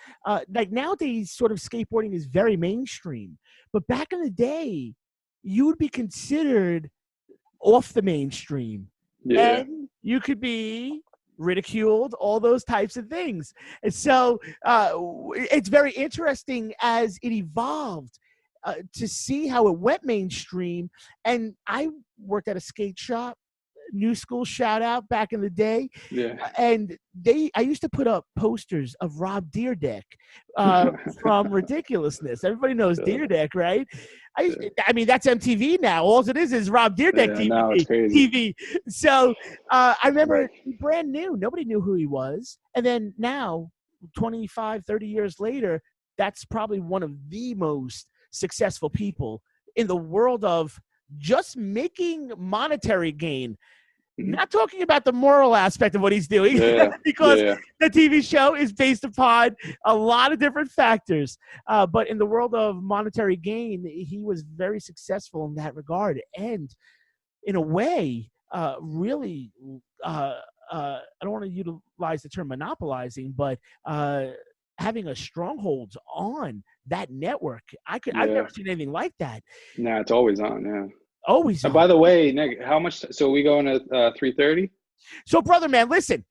[SPEAKER 1] like nowadays, sort of skateboarding is very mainstream. But back in the day, you would be considered off the mainstream,
[SPEAKER 2] Yeah.
[SPEAKER 1] and you could be ridiculed, all those types of things. And so it's very interesting as it evolved to see how it went mainstream. And I worked at a skate shop, New School, shout out, back in the day.
[SPEAKER 2] Yeah.
[SPEAKER 1] And I used to put up posters of Rob Deerdeck from Ridiculousness. Everybody knows
[SPEAKER 2] Yeah.
[SPEAKER 1] Deerdeck, right?
[SPEAKER 2] Yeah.
[SPEAKER 1] I mean, that's MTV now. All it is Rob Deerdeck
[SPEAKER 2] Yeah, now it's crazy.
[SPEAKER 1] TV. So I remember
[SPEAKER 2] Right.
[SPEAKER 1] brand new. Nobody knew who he was. And then now, 25, 30 years later, that's probably one of the most successful people in the world of just making monetary gain. Not talking about the moral aspect of what he's doing,
[SPEAKER 2] Yeah.
[SPEAKER 1] because
[SPEAKER 2] Yeah.
[SPEAKER 1] the TV show is based upon a lot of different factors. But in the world of monetary gain, he was very successful in that regard. And in a way, really, I don't want to utilize the term monopolizing, but having a stronghold on that network. I've
[SPEAKER 2] Yeah.
[SPEAKER 1] never seen anything like that.
[SPEAKER 2] Nah, it's always on. Yeah.
[SPEAKER 1] Always on.
[SPEAKER 2] By the way, Nick, how much? So we going to 3:30?
[SPEAKER 1] So, brother, man, listen.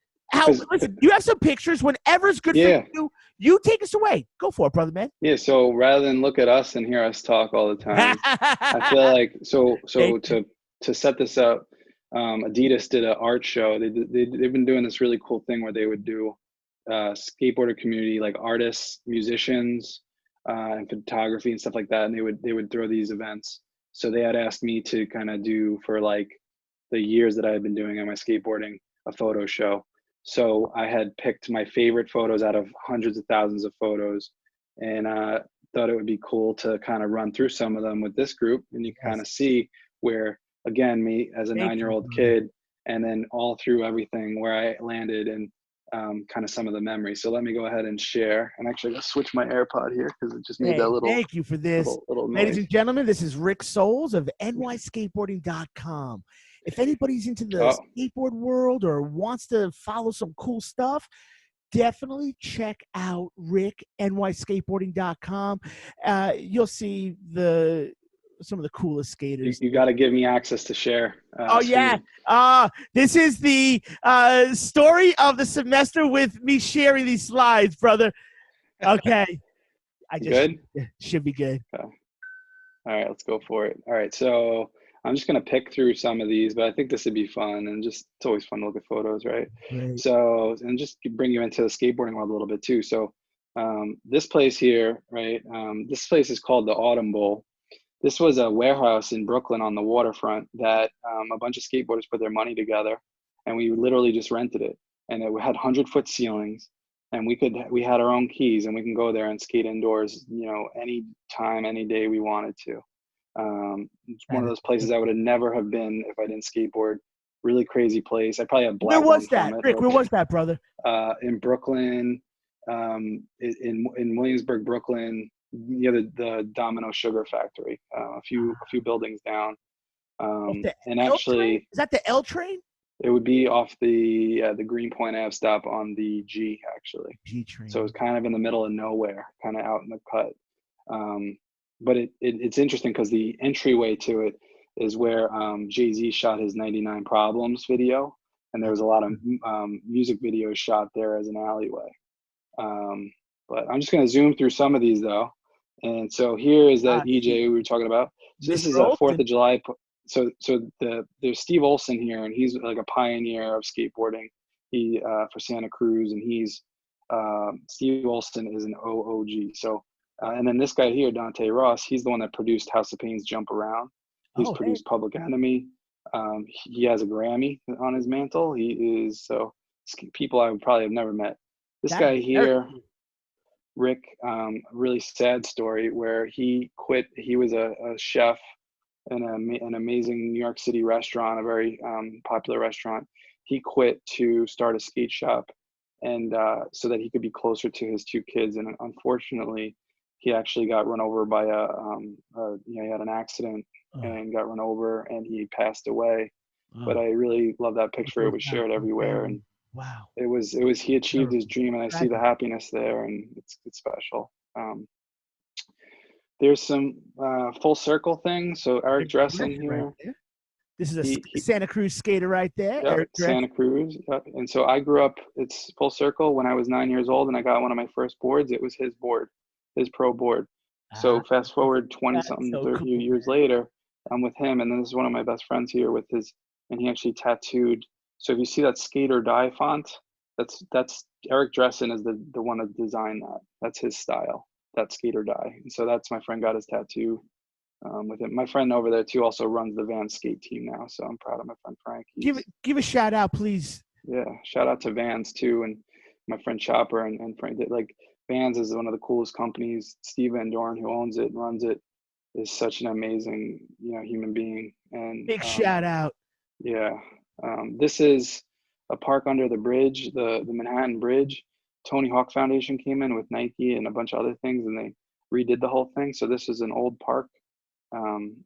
[SPEAKER 1] Listen, you have some pictures. Whenever's good
[SPEAKER 2] Yeah.
[SPEAKER 1] for you, you take us away. Go for it, brother, man.
[SPEAKER 2] Yeah. So rather than look at us and hear us talk all the time, I feel like to set this up, Adidas did an art show. They've been doing this really cool thing where they would do skateboarder community, like artists, musicians, and photography and stuff like that, and they would throw these events. So they had asked me to kind of do, for like the years that I had been doing on my skateboarding, a photo show. So I had picked my favorite photos out of hundreds of thousands of photos, and thought it would be cool to kind of run through some of them with this group, and you kind of see where, again, me as a 9-year-old kid, and then all through everything where I landed, and kind of some of the memories. So let me go ahead and share. And actually, I'll switch my AirPod here because it just made that little.
[SPEAKER 1] Thank you for this.
[SPEAKER 2] Little noise.
[SPEAKER 1] Ladies and gentlemen, this is Rick Sulz of nyskateboarding.com. If anybody's into the skateboard world or wants to follow some cool stuff, definitely check out Rick, nyskateboarding.com. You'll see some of the coolest skaters.
[SPEAKER 2] You got to give me access to share.
[SPEAKER 1] Yeah. This is the story of the semester with me sharing these slides, brother. Okay.
[SPEAKER 2] Good?
[SPEAKER 1] Should be good.
[SPEAKER 2] Okay. All right, let's go for it. All right, so I'm just going to pick through some of these, but I think this would be fun, and just, it's always fun to look at photos, right?
[SPEAKER 1] Right.
[SPEAKER 2] So, and just bring you into the skateboarding world a little bit too. So this place here, right? This place is called the Autumn Bowl. This was a warehouse in Brooklyn on the waterfront that a bunch of skateboarders put their money together, and we literally just rented it. And it had 100-foot ceilings, and we had our own keys, and we can go there and skate indoors, any time, any day we wanted to. It's one of those places I would have never have been if I didn't skateboard. Really crazy place. I probably have black.
[SPEAKER 1] Where was that, Rick? Where was that, brother?
[SPEAKER 2] In Brooklyn, in Williamsburg, Brooklyn. The Domino Sugar Factory, a few buildings down, and actually,
[SPEAKER 1] is that the L train?
[SPEAKER 2] It would be off the Greenpoint Ave stop on the G, actually.
[SPEAKER 1] G train.
[SPEAKER 2] So it's kind of in the middle of nowhere, kind of out in the cut. But it's interesting because the entryway to it is where Jay-Z shot his 99 Problems video, and there was a lot of music videos shot there as an alleyway. But I'm just going to zoom through some of these though. And so here is that EJ we were talking about. So this is a 4th of July. So there's Steve Olson here, and he's like a pioneer of skateboarding. He for Santa Cruz, and he's Steve Olson is an OOG. So and then this guy here, Dante Ross, he's the one that produced House of Pain's Jump Around. He's produced Public Enemy. He has a Grammy on his mantle. He is people I would probably have never met. This guy here, Rick, really sad story where he quit. He was a chef in an amazing New York City restaurant, a very popular restaurant. He quit to start a skate shop, and so that he could be closer to his 2 kids. And unfortunately, he actually got run over by he had an accident and got run over, and he passed away. But
[SPEAKER 1] Oh,
[SPEAKER 2] I really love that
[SPEAKER 1] what
[SPEAKER 2] picture. It
[SPEAKER 1] goes
[SPEAKER 2] was
[SPEAKER 1] out
[SPEAKER 2] shared
[SPEAKER 1] to the
[SPEAKER 2] everywhere, and
[SPEAKER 1] family. Wow.
[SPEAKER 2] he achieved his dream, and I see the
[SPEAKER 1] Tragedy.
[SPEAKER 2] happiness there, and it's special. There's some full circle things. So Eric Dressen
[SPEAKER 1] Right
[SPEAKER 2] here.
[SPEAKER 1] there. This is a
[SPEAKER 2] He
[SPEAKER 1] Santa Cruz skater right there,
[SPEAKER 2] Yep,
[SPEAKER 1] Eric Dress.
[SPEAKER 2] Santa Cruz. Yep. And so I grew up, it's full circle. When I was 9 years old and I got one of my first boards, it was his board, his pro board.
[SPEAKER 1] Ah,
[SPEAKER 2] So fast forward 20
[SPEAKER 1] that's
[SPEAKER 2] something,
[SPEAKER 1] so
[SPEAKER 2] 30
[SPEAKER 1] cool,
[SPEAKER 2] years
[SPEAKER 1] man.
[SPEAKER 2] later, I'm with him. And then this is one of my best friends here with his, and he actually tattooed. So if you see that skate or die font, that's Eric Dressen is the one that designed that. That's his style, that skate or die. And so that's my friend got his tattoo with him. My friend over there too also runs the Vans skate team now, so I'm proud of my friend Frank.
[SPEAKER 1] Give a shout out, please.
[SPEAKER 2] Yeah, shout out to Vans too, and my friend Chopper and Frank. Like Vans is one of the coolest companies. Steve Van Dorn, who owns it and runs it, is such an amazing human being. And
[SPEAKER 1] Big shout out.
[SPEAKER 2] yeah, this is a park under the bridge, the Manhattan Bridge. Tony Hawk Foundation came in with Nike and a bunch of other things, and they redid the whole thing. So this is an old park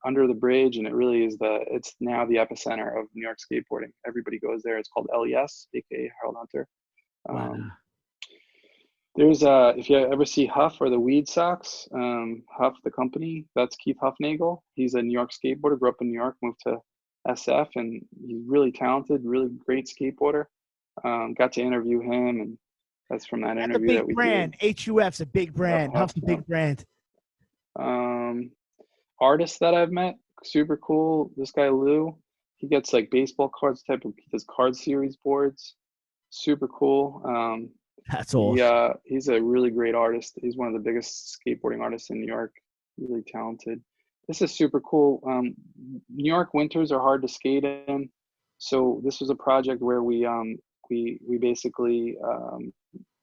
[SPEAKER 2] under the bridge, and it really is it's now the epicenter of New York skateboarding. Everybody goes there. It's called LES, aka Harold Hunter.
[SPEAKER 1] Wow.
[SPEAKER 2] There's if you ever see Huff or the Weed Sox, Huff the company, that's Keith Huffnagel. He's a New York skateboarder, grew up in New York, moved to SF, and he's really talented, really great skateboarder. Got to interview him, and that's from that
[SPEAKER 1] That's a
[SPEAKER 2] interview that
[SPEAKER 1] big
[SPEAKER 2] we
[SPEAKER 1] brand.
[SPEAKER 2] did.
[SPEAKER 1] HUF's a big brand.
[SPEAKER 2] Huff,
[SPEAKER 1] Huff's a big brand.
[SPEAKER 2] Artists that I've met, super cool. This guy Lou, he gets like baseball cards he does card series boards. Super cool.
[SPEAKER 1] That's awesome.
[SPEAKER 2] He's a really great artist. He's one of the biggest skateboarding artists in New York. Really talented. This is super cool. New York winters are hard to skate in, so this was a project where we basically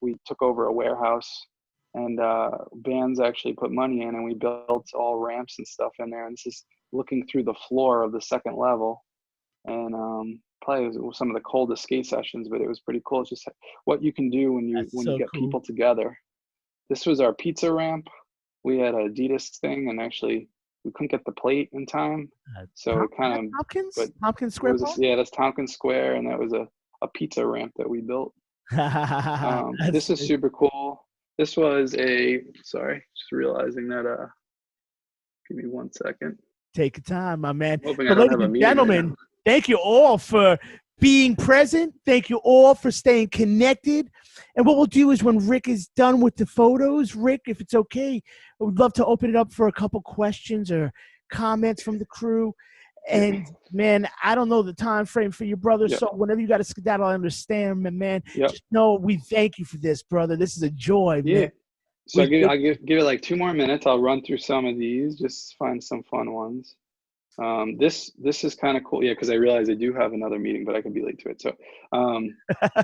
[SPEAKER 2] we took over a warehouse, and bands actually put money in, and we built all ramps and stuff in there. And this is looking through the floor of the second level, and probably was some of the coldest skate sessions, but it was pretty cool. It's just what you can do when
[SPEAKER 1] That's
[SPEAKER 2] you
[SPEAKER 1] so
[SPEAKER 2] get
[SPEAKER 1] cool.
[SPEAKER 2] people together. This was our pizza ramp. We had an Adidas thing, and actually we couldn't get the plate in time, so it kind of.
[SPEAKER 1] Tompkins?
[SPEAKER 2] But
[SPEAKER 1] Tompkins
[SPEAKER 2] it
[SPEAKER 1] Square
[SPEAKER 2] was
[SPEAKER 1] Park?
[SPEAKER 2] that's Tompkins Square, and that was a pizza ramp that we built. This is super cool. This was sorry, just realizing that. Give me 1 second.
[SPEAKER 1] Take your time, my man.
[SPEAKER 2] Hoping
[SPEAKER 1] So,
[SPEAKER 2] I don't
[SPEAKER 1] ladies
[SPEAKER 2] have a
[SPEAKER 1] and
[SPEAKER 2] meeting right
[SPEAKER 1] gentlemen,
[SPEAKER 2] now.
[SPEAKER 1] thank you all for being present. Thank you all for staying connected. And what we'll do is when Rick is done with the photos, Rick, if it's okay, I would love to open it up for a couple questions or comments from the crew. And man, I don't know the time frame for your brother,
[SPEAKER 2] Yep.
[SPEAKER 1] so whenever you got to skedaddle, I understand, man.
[SPEAKER 2] Yep.
[SPEAKER 1] Just know we thank you for this, brother. This is a joy,
[SPEAKER 2] Yeah.
[SPEAKER 1] man.
[SPEAKER 2] So I'll give it like 2 more minutes. I'll run through some of these, just find some fun ones. This is kind of cool, yeah, because I realize I do have another meeting, but I could be late to it. So,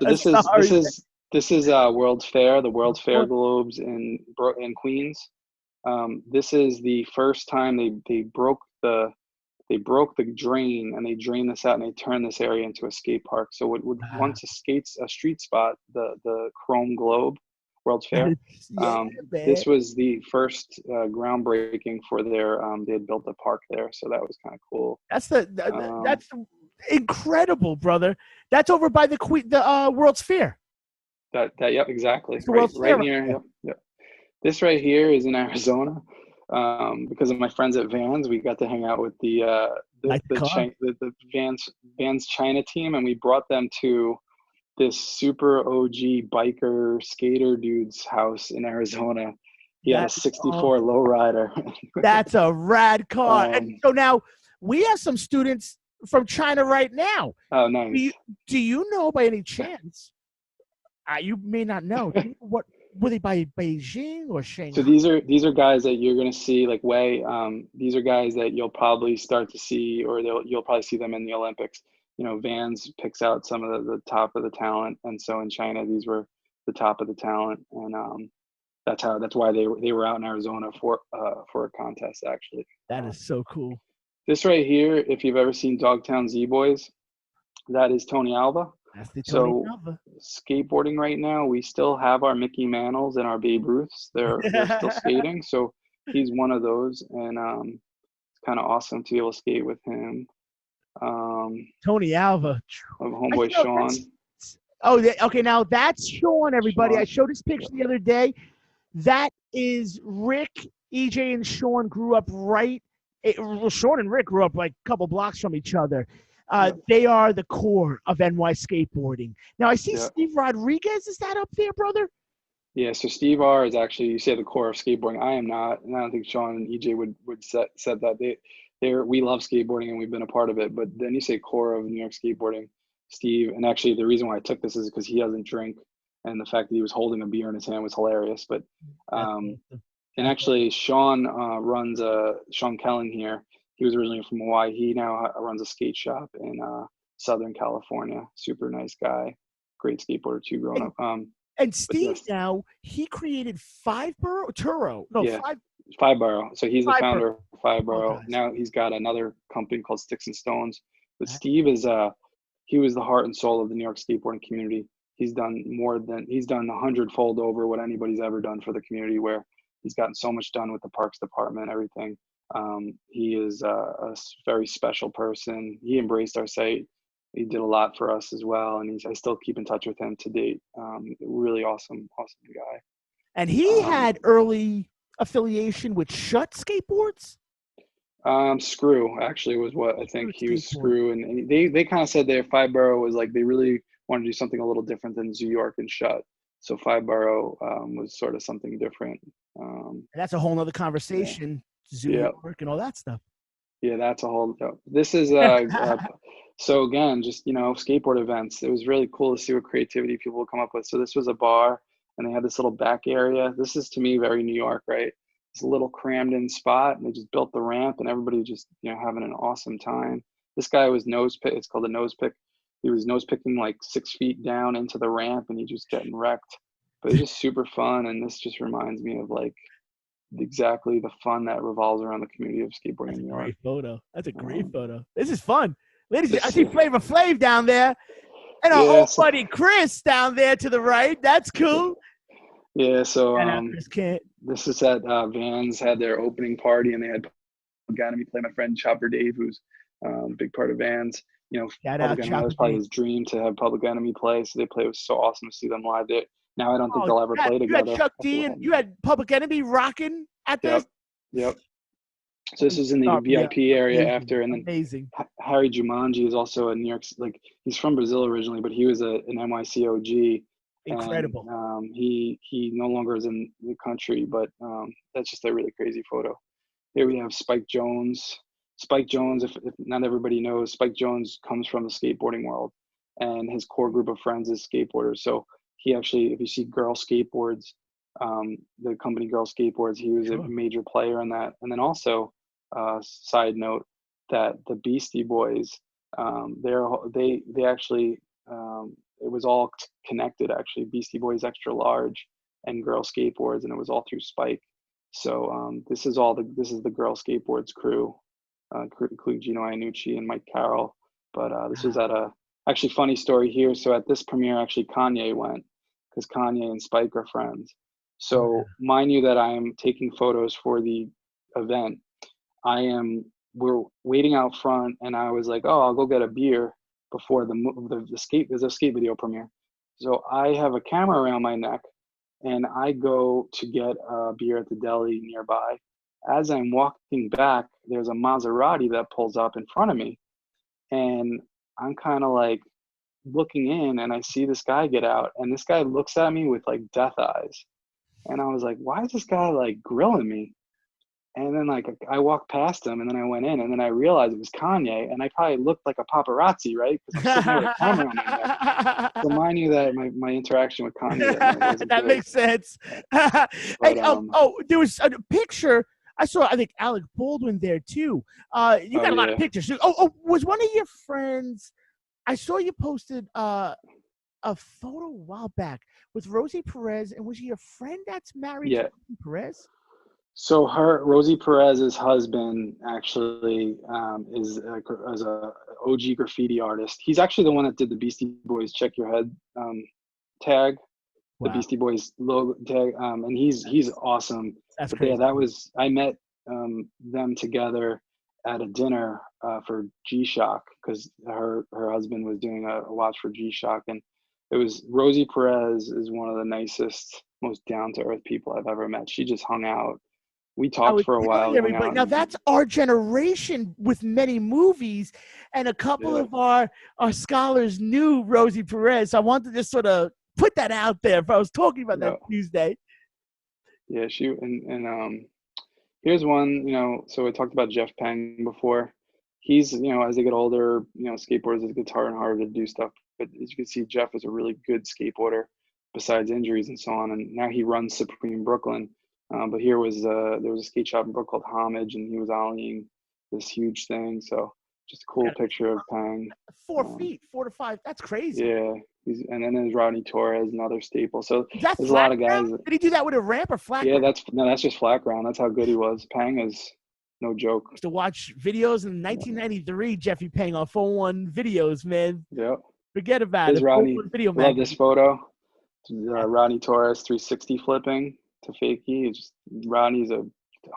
[SPEAKER 2] this is World's Fair, the World's Fair Globes in Queens. This is the first time they broke the drain, and they drained this out, and they turned this area into a skate park. So what would once a street spot, the Chrome Globe, World's Fair. This was the first groundbreaking for their. They had built a park there, so that was kind of cool.
[SPEAKER 1] That's incredible, brother. That's over by the World's Fair.
[SPEAKER 2] Yep, exactly. Right near. Yep. This right here is in Arizona. Because of my friends at Vans, we got to hang out with the Vans China team, and we brought them to this super OG biker skater dude's house in Arizona. He had a 64 lowrider.
[SPEAKER 1] That's a rad car. And so now we have some students from China right now.
[SPEAKER 2] Oh, nice.
[SPEAKER 1] Do you know by any chance? You may not know. What were they by Beijing or Shanghai?
[SPEAKER 2] So these are guys that you're going to see like these are guys that you'll probably start to see, or you'll probably see them in the Olympics. Vans picks out some of the top of the talent, and so in China these were the top of the talent, and that's why they were out in Arizona for a contest actually.
[SPEAKER 1] That is so cool.
[SPEAKER 2] This right here, if you've ever seen Dogtown Z-Boys, that is Tony Alva.
[SPEAKER 1] That's the Tony Alva.
[SPEAKER 2] Skateboarding right now, we still have our Mickey Mantles and our Babe Ruths. They're still skating, so he's one of those, and it's kind of awesome to be able to skate with him.
[SPEAKER 1] Tony Alva.
[SPEAKER 2] Of homeboy Sean.
[SPEAKER 1] Okay. Now that's Sean, everybody.
[SPEAKER 2] Sean.
[SPEAKER 1] I showed this picture the other day. That is Rick, EJ, and Sean grew up Sean and Rick grew up like a couple blocks from each other. They are the core of NY skateboarding. Now I see Steve Rodriguez. Is that up there, brother?
[SPEAKER 2] Yeah. So Steve R is actually, you say, the core of skateboarding. I am not, and I don't think Sean and EJ would said that. We love skateboarding and we've been a part of it. But then you say core of New York skateboarding, Steve. And actually, the reason why I took this is because he doesn't drink, and the fact that he was holding a beer in his hand was hilarious. But and actually, Sean runs Sean Kellen here. He was originally from Hawaii. He now runs a skate shop in Southern California. Super nice guy, great skateboarder too, growing up.
[SPEAKER 1] And Steve now, he created Five Borough.
[SPEAKER 2] So he's the founder of Five Borough. Now he's got another company called Sticks and Stones. But Steve is he was the heart and soul of the New York skateboarding community. He's done 100-fold over what anybody's ever done for the community, where he's gotten so much done with the parks department, everything. He is a very special person. He embraced our site. He did a lot for us as well, and I still keep in touch with him to date. Really awesome guy.
[SPEAKER 1] And he had early affiliation with Shut Skateboards?
[SPEAKER 2] Screw actually was what I think. He was Screw, and they kind of said their Five Borough was like, they really wanted to do something a little different than Zoo York and Shut. So Five Borough was sort of something different.
[SPEAKER 1] And that's a whole nother conversation. Yeah. Zoo York and all that stuff.
[SPEAKER 2] Yeah, that's a whole. This is so again, just skateboard events. It was really cool to see what creativity people would come up with. So this was a bar, and they had this little back area. This is, to me, very New York, right? This little crammed in spot, and they just built the ramp, and everybody just having an awesome time. This guy was nose pick. It's called a nose pick. He was nose picking like 6 feet down into the ramp, and he just getting wrecked. But it's just super fun, and this just reminds me of like exactly the fun that revolves around the community of skateboarding in New York.
[SPEAKER 1] Great photo. That's a great photo. This is fun. Ladies, I see Flavor Flav down there, and our old buddy Chris down there to the right. That's cool.
[SPEAKER 2] Yeah, so this is at Vans had their opening party, and they had Public Enemy play. My friend Chopper Dave, who's a big part of Vans. That was probably his dream to have Public Enemy play. So they play. It was so awesome to see them live. Now I don't think they'll ever play together.
[SPEAKER 1] You had Chuck D and you had Public Enemy rocking at this.
[SPEAKER 2] Yep. So this is in the VIP area after, and then
[SPEAKER 1] amazing.
[SPEAKER 2] Harry Jumanji is also a New York, like he's from Brazil originally, but he was an NYCOG.
[SPEAKER 1] Incredible.
[SPEAKER 2] And, he no longer is in the country, but that's just a really crazy photo. Here we have Spike Jones. Spike Jones, if not everybody knows, Spike Jones comes from the skateboarding world, and his core group of friends is skateboarders. So he actually, if you see Girl Skateboards, the company Girl Skateboards, he was a major player in that. And then also, side note, that the Beastie Boys, they actually, it was all connected actually. Beastie Boys Extra Large and Girl Skateboards, and it was all through Spike. So this is the Girl Skateboards crew, including Gino Iannucci and Mike Carroll. But this was at actually funny story here. So at this premiere, actually Kanye went, because Kanye and Spike are friends. So mind you that I am taking photos for the event. We're waiting out front, and I was like, oh, I'll go get a beer before there's a skate video premiere. So I have a camera around my neck, and I go to get a beer at the deli nearby. As I'm walking back, there's a Maserati that pulls up in front of me, and I'm kind of like looking in, and I see this guy get out, and this guy looks at me with like death eyes. And I was like, why is this guy like grilling me? And then like I walked past him, and then I went in, and then I realized it was Kanye, and I probably looked like a paparazzi, right? Because I'm sitting there with a camera on my neck. So mind you that my interaction with Kanye wasn't
[SPEAKER 1] that
[SPEAKER 2] good.
[SPEAKER 1] makes sense. But, there was a picture. I saw, I think, Alec Baldwin there too. You got a lot of pictures. Was one of your friends? I saw you posted a photo a while back with Rosie Perez, and was she a friend that's married to Rosie Perez?
[SPEAKER 2] So Rosie Perez's husband actually is a OG graffiti artist. He's actually the one that did the Beastie Boys "Check Your Head" tag, the Beastie Boys logo tag, and he's awesome.
[SPEAKER 1] That's crazy.
[SPEAKER 2] I met them together, at a dinner for G-Shock because her husband was doing a watch for G-Shock, and it was Rosie Perez is one of the nicest, most down-to-earth people I've ever met. She just hung out. We
[SPEAKER 1] I
[SPEAKER 2] talked
[SPEAKER 1] would
[SPEAKER 2] for a
[SPEAKER 1] tell
[SPEAKER 2] while.
[SPEAKER 1] you,
[SPEAKER 2] We hung
[SPEAKER 1] everybody.
[SPEAKER 2] out.
[SPEAKER 1] Now that's our generation with many movies, and a couple
[SPEAKER 2] Yeah,
[SPEAKER 1] of our scholars knew Rosie Perez. So I wanted to just sort of put that out there. If I was talking about
[SPEAKER 2] yeah,
[SPEAKER 1] that Tuesday,
[SPEAKER 2] yeah. She and here's one. So we talked about Jeff Peng before. He's as they get older, skateboarders it gets harder and harder to do stuff. But as you can see, Jeff is a really good skateboarder, besides injuries and so on. And now he runs Supreme Brooklyn. But there was a skate shop in Brooklyn called Homage, and he was ollieing this huge thing. So just a cool picture of Pang.
[SPEAKER 1] 4 feet, 4 to 5. That's crazy.
[SPEAKER 2] Yeah, and then there's Rodney Torres, another staple. So
[SPEAKER 1] Is that
[SPEAKER 2] there's a
[SPEAKER 1] flat
[SPEAKER 2] lot of guys.
[SPEAKER 1] ground? Did he do that with a ramp or flat
[SPEAKER 2] Yeah,
[SPEAKER 1] ground?
[SPEAKER 2] that's just flat ground. That's how good he was. Pang is no joke.
[SPEAKER 1] To watch videos in 1993, Jeffy Pang on 411 videos, man.
[SPEAKER 2] Yep.
[SPEAKER 1] Forget about
[SPEAKER 2] There's
[SPEAKER 1] it.
[SPEAKER 2] Rodney.
[SPEAKER 1] 411 Video
[SPEAKER 2] Love
[SPEAKER 1] magazine.
[SPEAKER 2] this photo. Rodney Torres 360 flipping to fakie. Rodney's a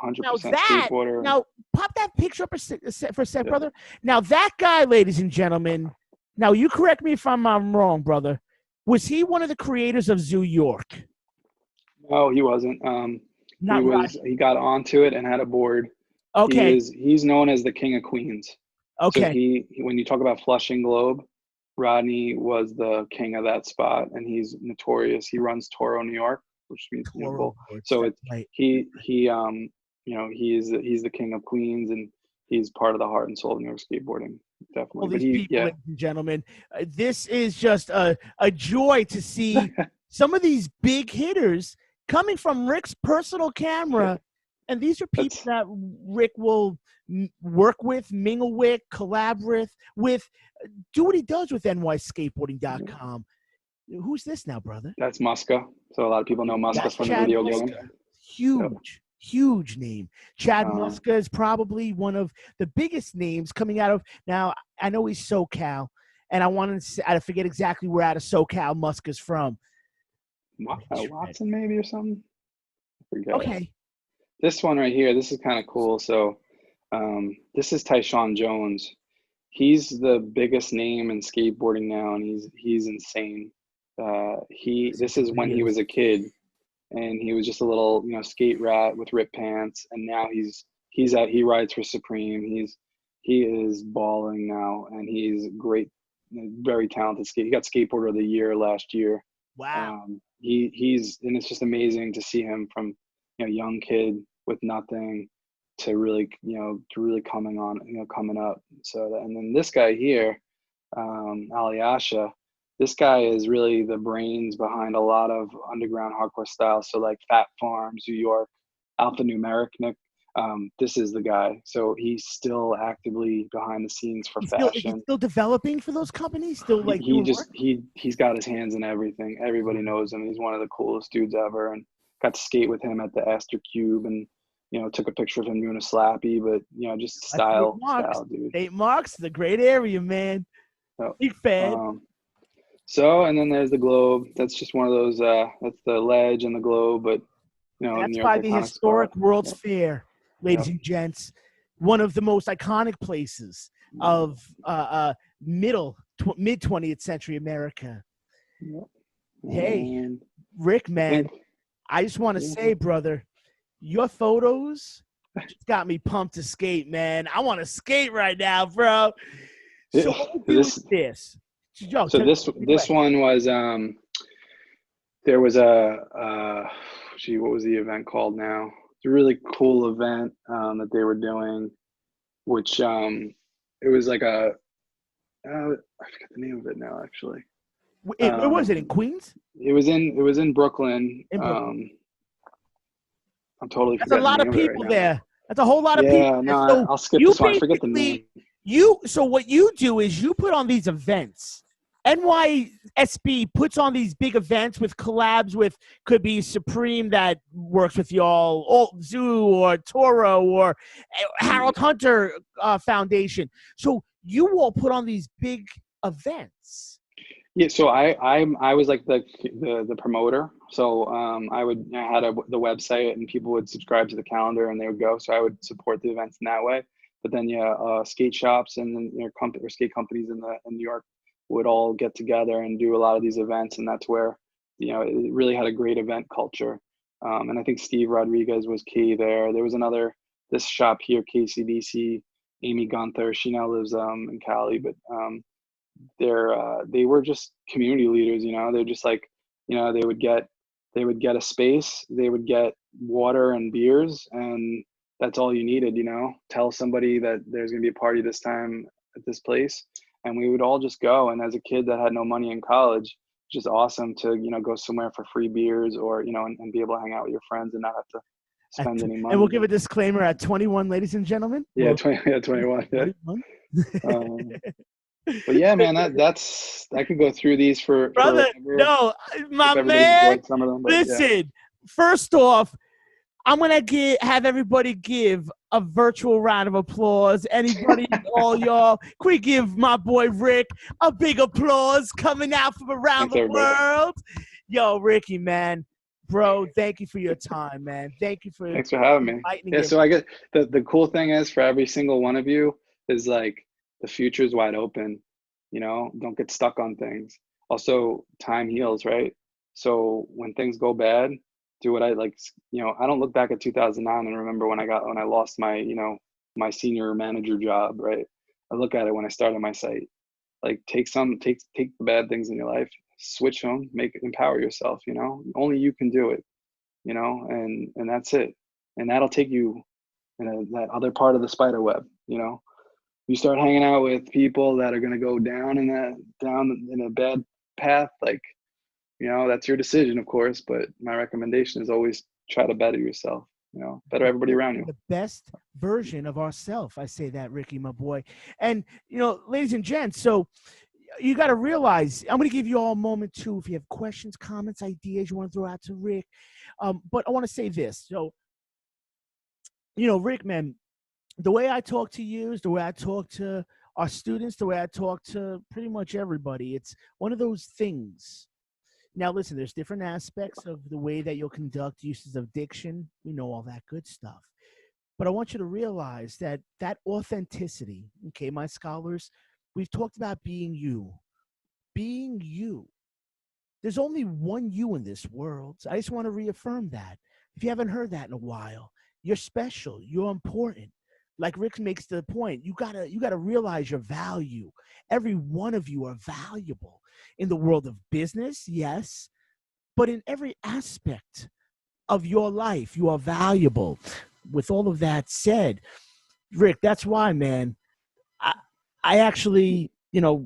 [SPEAKER 2] 100% skateboarder.
[SPEAKER 1] Now pop that picture up for a sec,
[SPEAKER 2] Yeah.
[SPEAKER 1] brother. Now that guy, ladies and gentlemen. Now you correct me if I'm wrong, brother. Was he one of the creators of Zoo York?
[SPEAKER 2] No, he wasn't.
[SPEAKER 1] Not right.
[SPEAKER 2] He got onto it and had a board.
[SPEAKER 1] Okay.
[SPEAKER 2] He's known as the King of Queens.
[SPEAKER 1] Okay.
[SPEAKER 2] So when you talk about Flushing Globe, Rodney was the king of that spot, and he's notorious. He runs Toro, New York, which means bull. So he's the king of Queens, and he's part of the heart and soul of New York skateboarding, definitely.
[SPEAKER 1] All these people, ladies and gentlemen, this is just a joy to see some of these big hitters coming from Rick's personal camera. And these are people that Rick will work with, mingle with, collab with, do what he does with nyskateboarding.com. Who's this now, brother?
[SPEAKER 2] That's Muska. So a lot of people know Muska from the video game.
[SPEAKER 1] Huge name. Chad Muska is probably one of the biggest names coming out of, now I know he's SoCal, and I forget exactly where out of SoCal Muska's from.
[SPEAKER 2] Watson maybe or something? I forget.
[SPEAKER 1] Okay.
[SPEAKER 2] This one right here, this is kind of cool. So this is Tyshawn Jones. He's the biggest name in skateboarding now, and he's insane. This is when he was a kid, and he was just a little skate rat with ripped pants, and now he rides for Supreme. He is balling now, and he's great, very talented skate. He got Skateboarder of the Year last year.
[SPEAKER 1] Wow.
[SPEAKER 2] And it's just amazing to see him from young kid with nothing to really coming up. So and then this guy here, Alyasha, this guy is really the brains behind a lot of underground hardcore styles. So like Fat Farms, New York, Alphanumeric. This is the guy. So he's still actively behind the scenes for fashion.
[SPEAKER 1] He's still developing for those companies. Still like
[SPEAKER 2] he's got his hands in everything. Everybody knows him. He's one of the coolest dudes ever, and got to skate with him at the Astor Cube, and took a picture of him doing a slappy. But just style, dude.
[SPEAKER 1] St. Mark's, the great area, man. Big fan.
[SPEAKER 2] So, and then there's the Globe. That's just one of those. That's the ledge and the Globe, but
[SPEAKER 1] that's by the historic World's Fair, ladies and gents. One of the most iconic places of mid 20th century America. Hey, Rick, man, I just want to say, brother, your photos just got me pumped to skate, man. I want to skate right now, bro. So what this?
[SPEAKER 2] So this one was there was what was the event called now? It's a really cool event that they were doing, which it was like I forget the name of it now actually.
[SPEAKER 1] Where was it, in Queens?
[SPEAKER 2] It was in Brooklyn. I'm totally
[SPEAKER 1] forgetting. That's a lot of people there. That's a whole lot of people.
[SPEAKER 2] Yeah, no, so I'll skip this one. I forget the name.
[SPEAKER 1] So what you do is you put on these events. NYSB puts on these big events with collabs with, could be Supreme that works with y'all, or Zoo or Toro or Harold Hunter Foundation. So you all put on these big events.
[SPEAKER 2] Yeah, so I was like the promoter. So I had the website, and people would subscribe to the calendar and they would go. So I would support the events in that way. But then skate shops and then or skate companies in New York would all get together and do a lot of these events, and that's where it really had a great event culture. And I think Steve Rodriguez was key there. There was this shop here, KCDC, Amy Gunther. She now lives in Cali, but they were just community leaders. They're just like, they would get a space, they would get water and beers, and that's all you needed. Tell somebody that there's going to be a party this time at this place, and we would all just go. And as a kid that had no money in college, just awesome to go somewhere for free beers, or and be able to hang out with your friends and not have to spend any money.
[SPEAKER 1] And we'll give a disclaimer at 21, ladies and gentlemen.
[SPEAKER 2] Yeah, 21. Yeah. 21. But yeah, man, that's I could go through these for
[SPEAKER 1] brother. No, my man.
[SPEAKER 2] Some of them,
[SPEAKER 1] listen, first off, I'm gonna have everybody give a virtual round of applause. Anybody, all y'all, can we give my boy Rick a big applause coming out from around the world? Yo, Ricky, man, bro, thank you for your time, man. Thank you for
[SPEAKER 2] thanks for having me. Yeah, so I guess the cool thing is for every single one of you is like the future is wide open. Don't get stuck on things. Also, time heals, right? So when things go bad, do what I like. I don't look back at 2009 and remember when I lost my my senior manager job, right? I look at it when I started my site. Like take the bad things in your life, switch them, empower yourself. Only you can do it. And that's it. And that'll take you in that other part of the spider web. You start hanging out with people that are going to go down in a bad path, like, that's your decision, of course, but my recommendation is always try to better yourself, better everybody around you.
[SPEAKER 1] The best version of ourselves. I say that, Ricky, my boy. And, ladies and gents, so you got to realize, I'm going to give you all a moment too, if you have questions, comments, ideas you want to throw out to Rick. But I want to say this. So, Rick, man, the way I talk to you is the way I talk to our students, the way I talk to pretty much everybody. It's one of those things. Now, listen, there's different aspects of the way that you'll conduct uses of diction. We know all that good stuff. But I want you to realize that authenticity, okay, my scholars, we've talked about being you. Being you. There's only one you in this world. So I just want to reaffirm that. If you haven't heard that in a while, you're special. You're important. Like Rick makes the point, you gotta realize your value. Every one of you are valuable in the world of business, yes, but in every aspect of your life, you are valuable. With all of that said, Rick, that's why, man, I actually,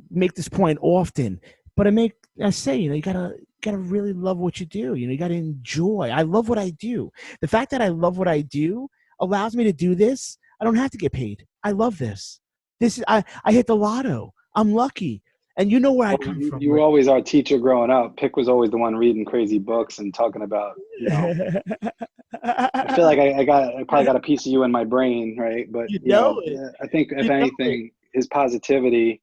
[SPEAKER 1] make this point often, but I say, you gotta really love what you do. You gotta enjoy. I love what I do. The fact that I love what I do allows me to do this. I don't have to get paid. I love this. I hit the lotto. I'm lucky. And you know where I come from.
[SPEAKER 2] You were always our teacher growing up. Pick was always the one reading crazy books and talking about, I feel like I probably got a piece of you in my brain, right? But I think if anything, his positivity,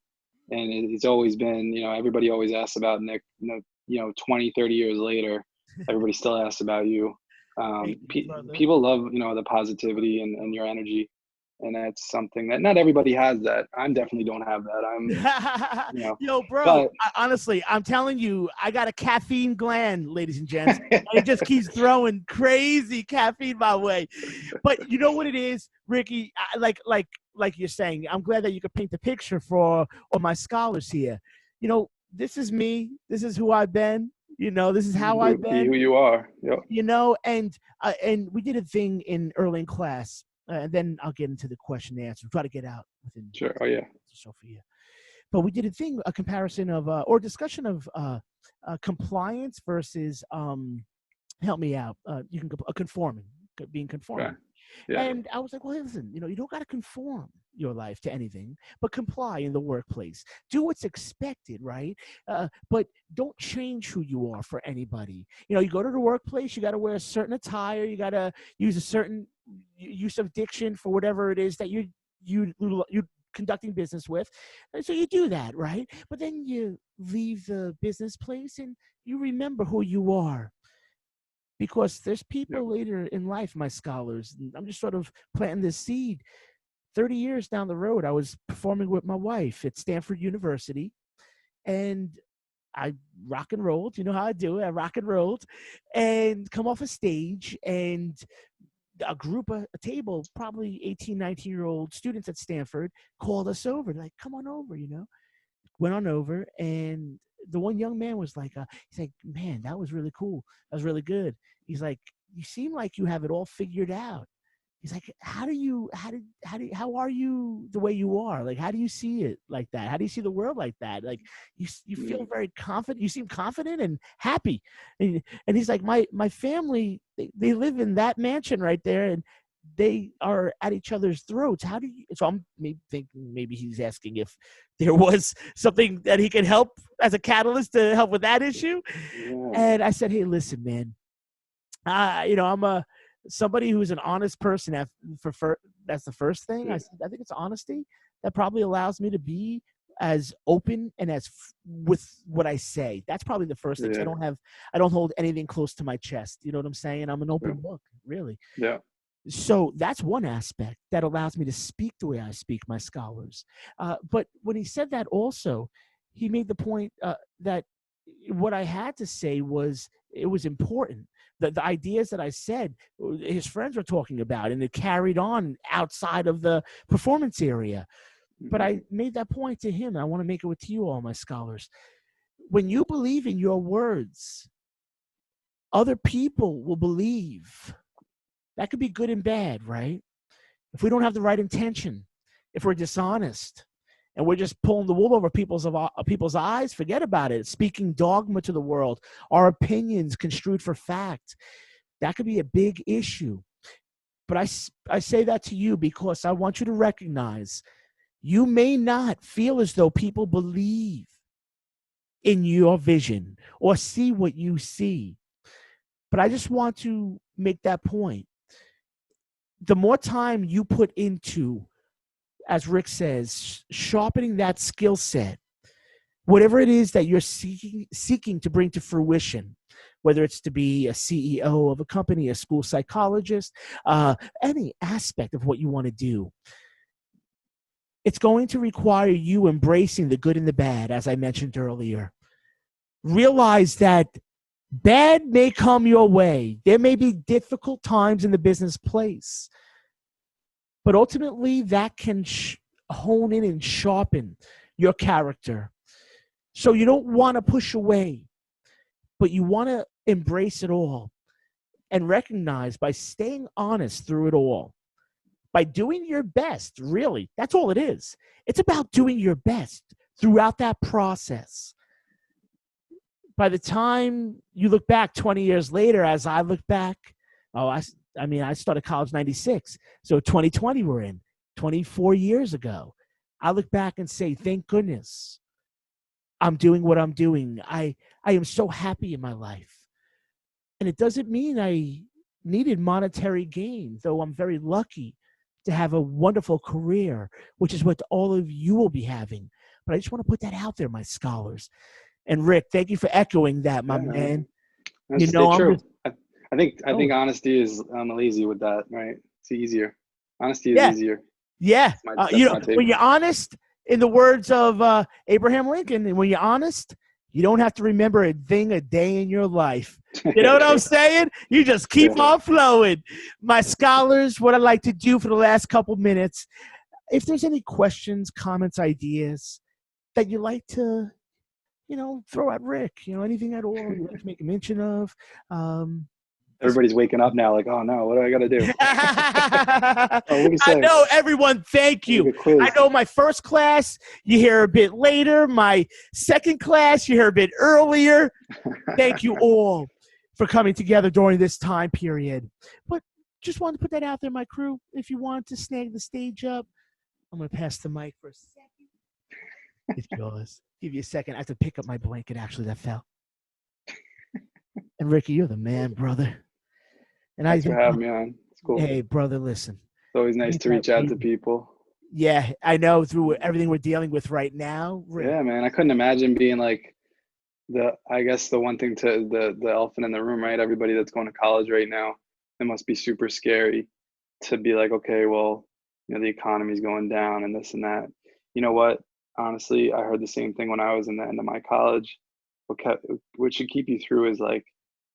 [SPEAKER 2] and it's always been, everybody always asks about Nick, 20, 30 years later, everybody still asks about you. People love, the positivity and your energy. And that's something that not everybody has that. I definitely don't have that.
[SPEAKER 1] Yo, bro, honestly, I'm telling you, I got a caffeine gland, ladies and gents. And it just keeps throwing crazy caffeine my way. But you know what it is, Ricky? Like you're saying, I'm glad that you could paint the picture for all my scholars here. This is me. This is who I've been. This is how I've been.
[SPEAKER 2] Who you are. Yep.
[SPEAKER 1] And we did a thing early in class. And then I'll get into the question and answer. Try to get out within.
[SPEAKER 2] Sure. Oh yeah.
[SPEAKER 1] So for you, but we did a comparison of or discussion of compliance versus help me out. You can conforming, being conforming.
[SPEAKER 2] Okay. Yeah.
[SPEAKER 1] And I was like, well, listen, you don't got to conform your life to anything, but comply in the workplace. Do what's expected, right? But don't change who you are for anybody. You go to the workplace, you got to wear a certain attire, you got to use a certain use of diction for whatever it is that you're conducting business with. And so you do that, right? But then you leave the business place and you remember who you are. Because there's people later in life, my scholars, and I'm just sort of planting this seed. 30 years down the road, I was performing with my wife at Stanford University, and I rock and rolled. You know how I do it. I rock and rolled and come off a stage, and a table, probably 18, 19-year-old students at Stanford called us over. Like, come on over, Went on over, and the one young man was like, he's like, man, that was really cool. That was really good. He's like, you seem like you have it all figured out. He's like, how are you the way you are? Like, how do you see it like that? How do you see the world like that? Like, you feel very confident. You seem confident and happy. And he's like, my family, they live in that mansion right there, and they are at each other's throats. How do you? So I'm thinking maybe he's asking if there was something that he could help as a catalyst to help with that issue.
[SPEAKER 2] Yeah.
[SPEAKER 1] And I said, hey, listen, man, I'm somebody who's an honest person. That's the first thing. I think it's honesty that probably allows me to be as open and with what I say. That's probably the first thing.
[SPEAKER 2] Yeah.
[SPEAKER 1] I don't hold anything close to my chest. You know what I'm saying? I'm an open book, really.
[SPEAKER 2] Yeah.
[SPEAKER 1] So that's one aspect that allows me to speak the way I speak, my scholars. But when he said that also, he made the point that what I had to say it was important. The ideas that I said, his friends were talking about, and it carried on outside of the performance area. But I made that point to him. I want to make it to you all, my scholars. When you believe in your words, other people will believe. That could be good and bad, right? If we don't have the right intention, if we're dishonest, and we're just pulling the wool over people's eyes, forget about it. Speaking dogma to the world, our opinions construed for fact, that could be a big issue. But I say that to you because I want you to recognize you may not feel as though people believe in your vision or see what you see. But I just want to make that point. The more time you put into, as Rick says, sharpening that skill set, whatever it is that you're seeking to bring to fruition, whether it's to be a CEO of a company, a school psychologist, any aspect of what you want to do, it's going to require you embracing the good and the bad, as I mentioned earlier. Realize that bad may come your way. There may be difficult times in the business place, but ultimately that can hone in and sharpen your character. So you don't want to push away, but you want to embrace it all and recognize by staying honest through it all, by doing your best, really, that's all it is. It's about doing your best throughout that process. By the time you look back 20 years later, as I look back, I started college 96. So 2020 we're in, 24 years ago. I look back and say, thank goodness I'm doing what I'm doing. I am so happy in my life. And it doesn't mean I needed monetary gain, though I'm very lucky to have a wonderful career, which is what all of you will be having. But I just want to put that out there, my scholars. And Rick, thank you for echoing that, my man.
[SPEAKER 2] That's true. I think honesty is, I'm easy with that, right? It's easier. Honesty is easier.
[SPEAKER 1] Yeah. When you're honest, in the words of Abraham Lincoln, and when you're honest, you don't have to remember a thing a day in your life. You know what I'm saying? You just keep on flowing. My scholars, what I'd like to do for the last couple minutes, if there's any questions, comments, ideas that you'd like to, throw at Rick, anything at all you'd like to make a mention of.
[SPEAKER 2] Everybody's waking up now like, oh no, what do I got to do?
[SPEAKER 1] I know, everyone, thank you. I know my first class, you hear a bit later. My second class, you hear a bit earlier. Thank you all for coming together during this time period. But just wanted to put that out there, my crew. If you want to snag the stage up, I'm going to pass the mic for a second. It's yours. Give you a second. I have to pick up my blanket, actually, that fell. And Ricky, you're the man, brother. And
[SPEAKER 2] Thanks for having me on. It's cool.
[SPEAKER 1] Hey, brother, listen.
[SPEAKER 2] It's always nice to reach out to people.
[SPEAKER 1] Yeah, I know, through everything we're dealing with right now.
[SPEAKER 2] Yeah, man. I couldn't imagine being like the one thing to the elephant in the room, right? Everybody that's going to college right now, it must be super scary to be like, okay, well, the economy's going down and this and that. You know what? Honestly, I heard the same thing when I was in the end of my college. What should keep you through is like,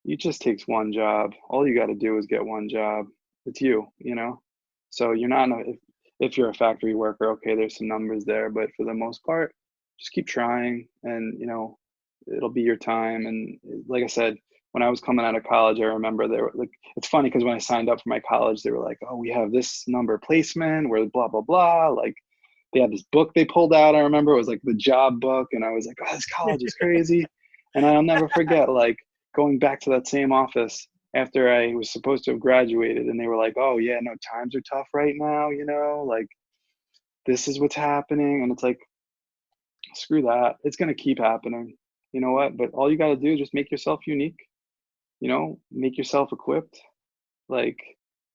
[SPEAKER 2] it just takes one job. All you got to do is get one job. It's you. So you're not, if you're a factory worker, okay, there's some numbers there, but for the most part, just keep trying and, it'll be your time. And like I said, when I was coming out of college, I remember they were like, it's funny because when I signed up for my college, they were like, oh, we have this number placement where blah, blah, blah. Like they had this book they pulled out. I remember it was like the job book. And I was like, oh, this college is crazy. And I'll never forget, like going back to that same office after I was supposed to have graduated. And they were like, oh yeah, no, times are tough right now. Like this is what's happening. And it's like, screw that. It's going to keep happening. You know what? But all you got to do is just make yourself unique, make yourself equipped, like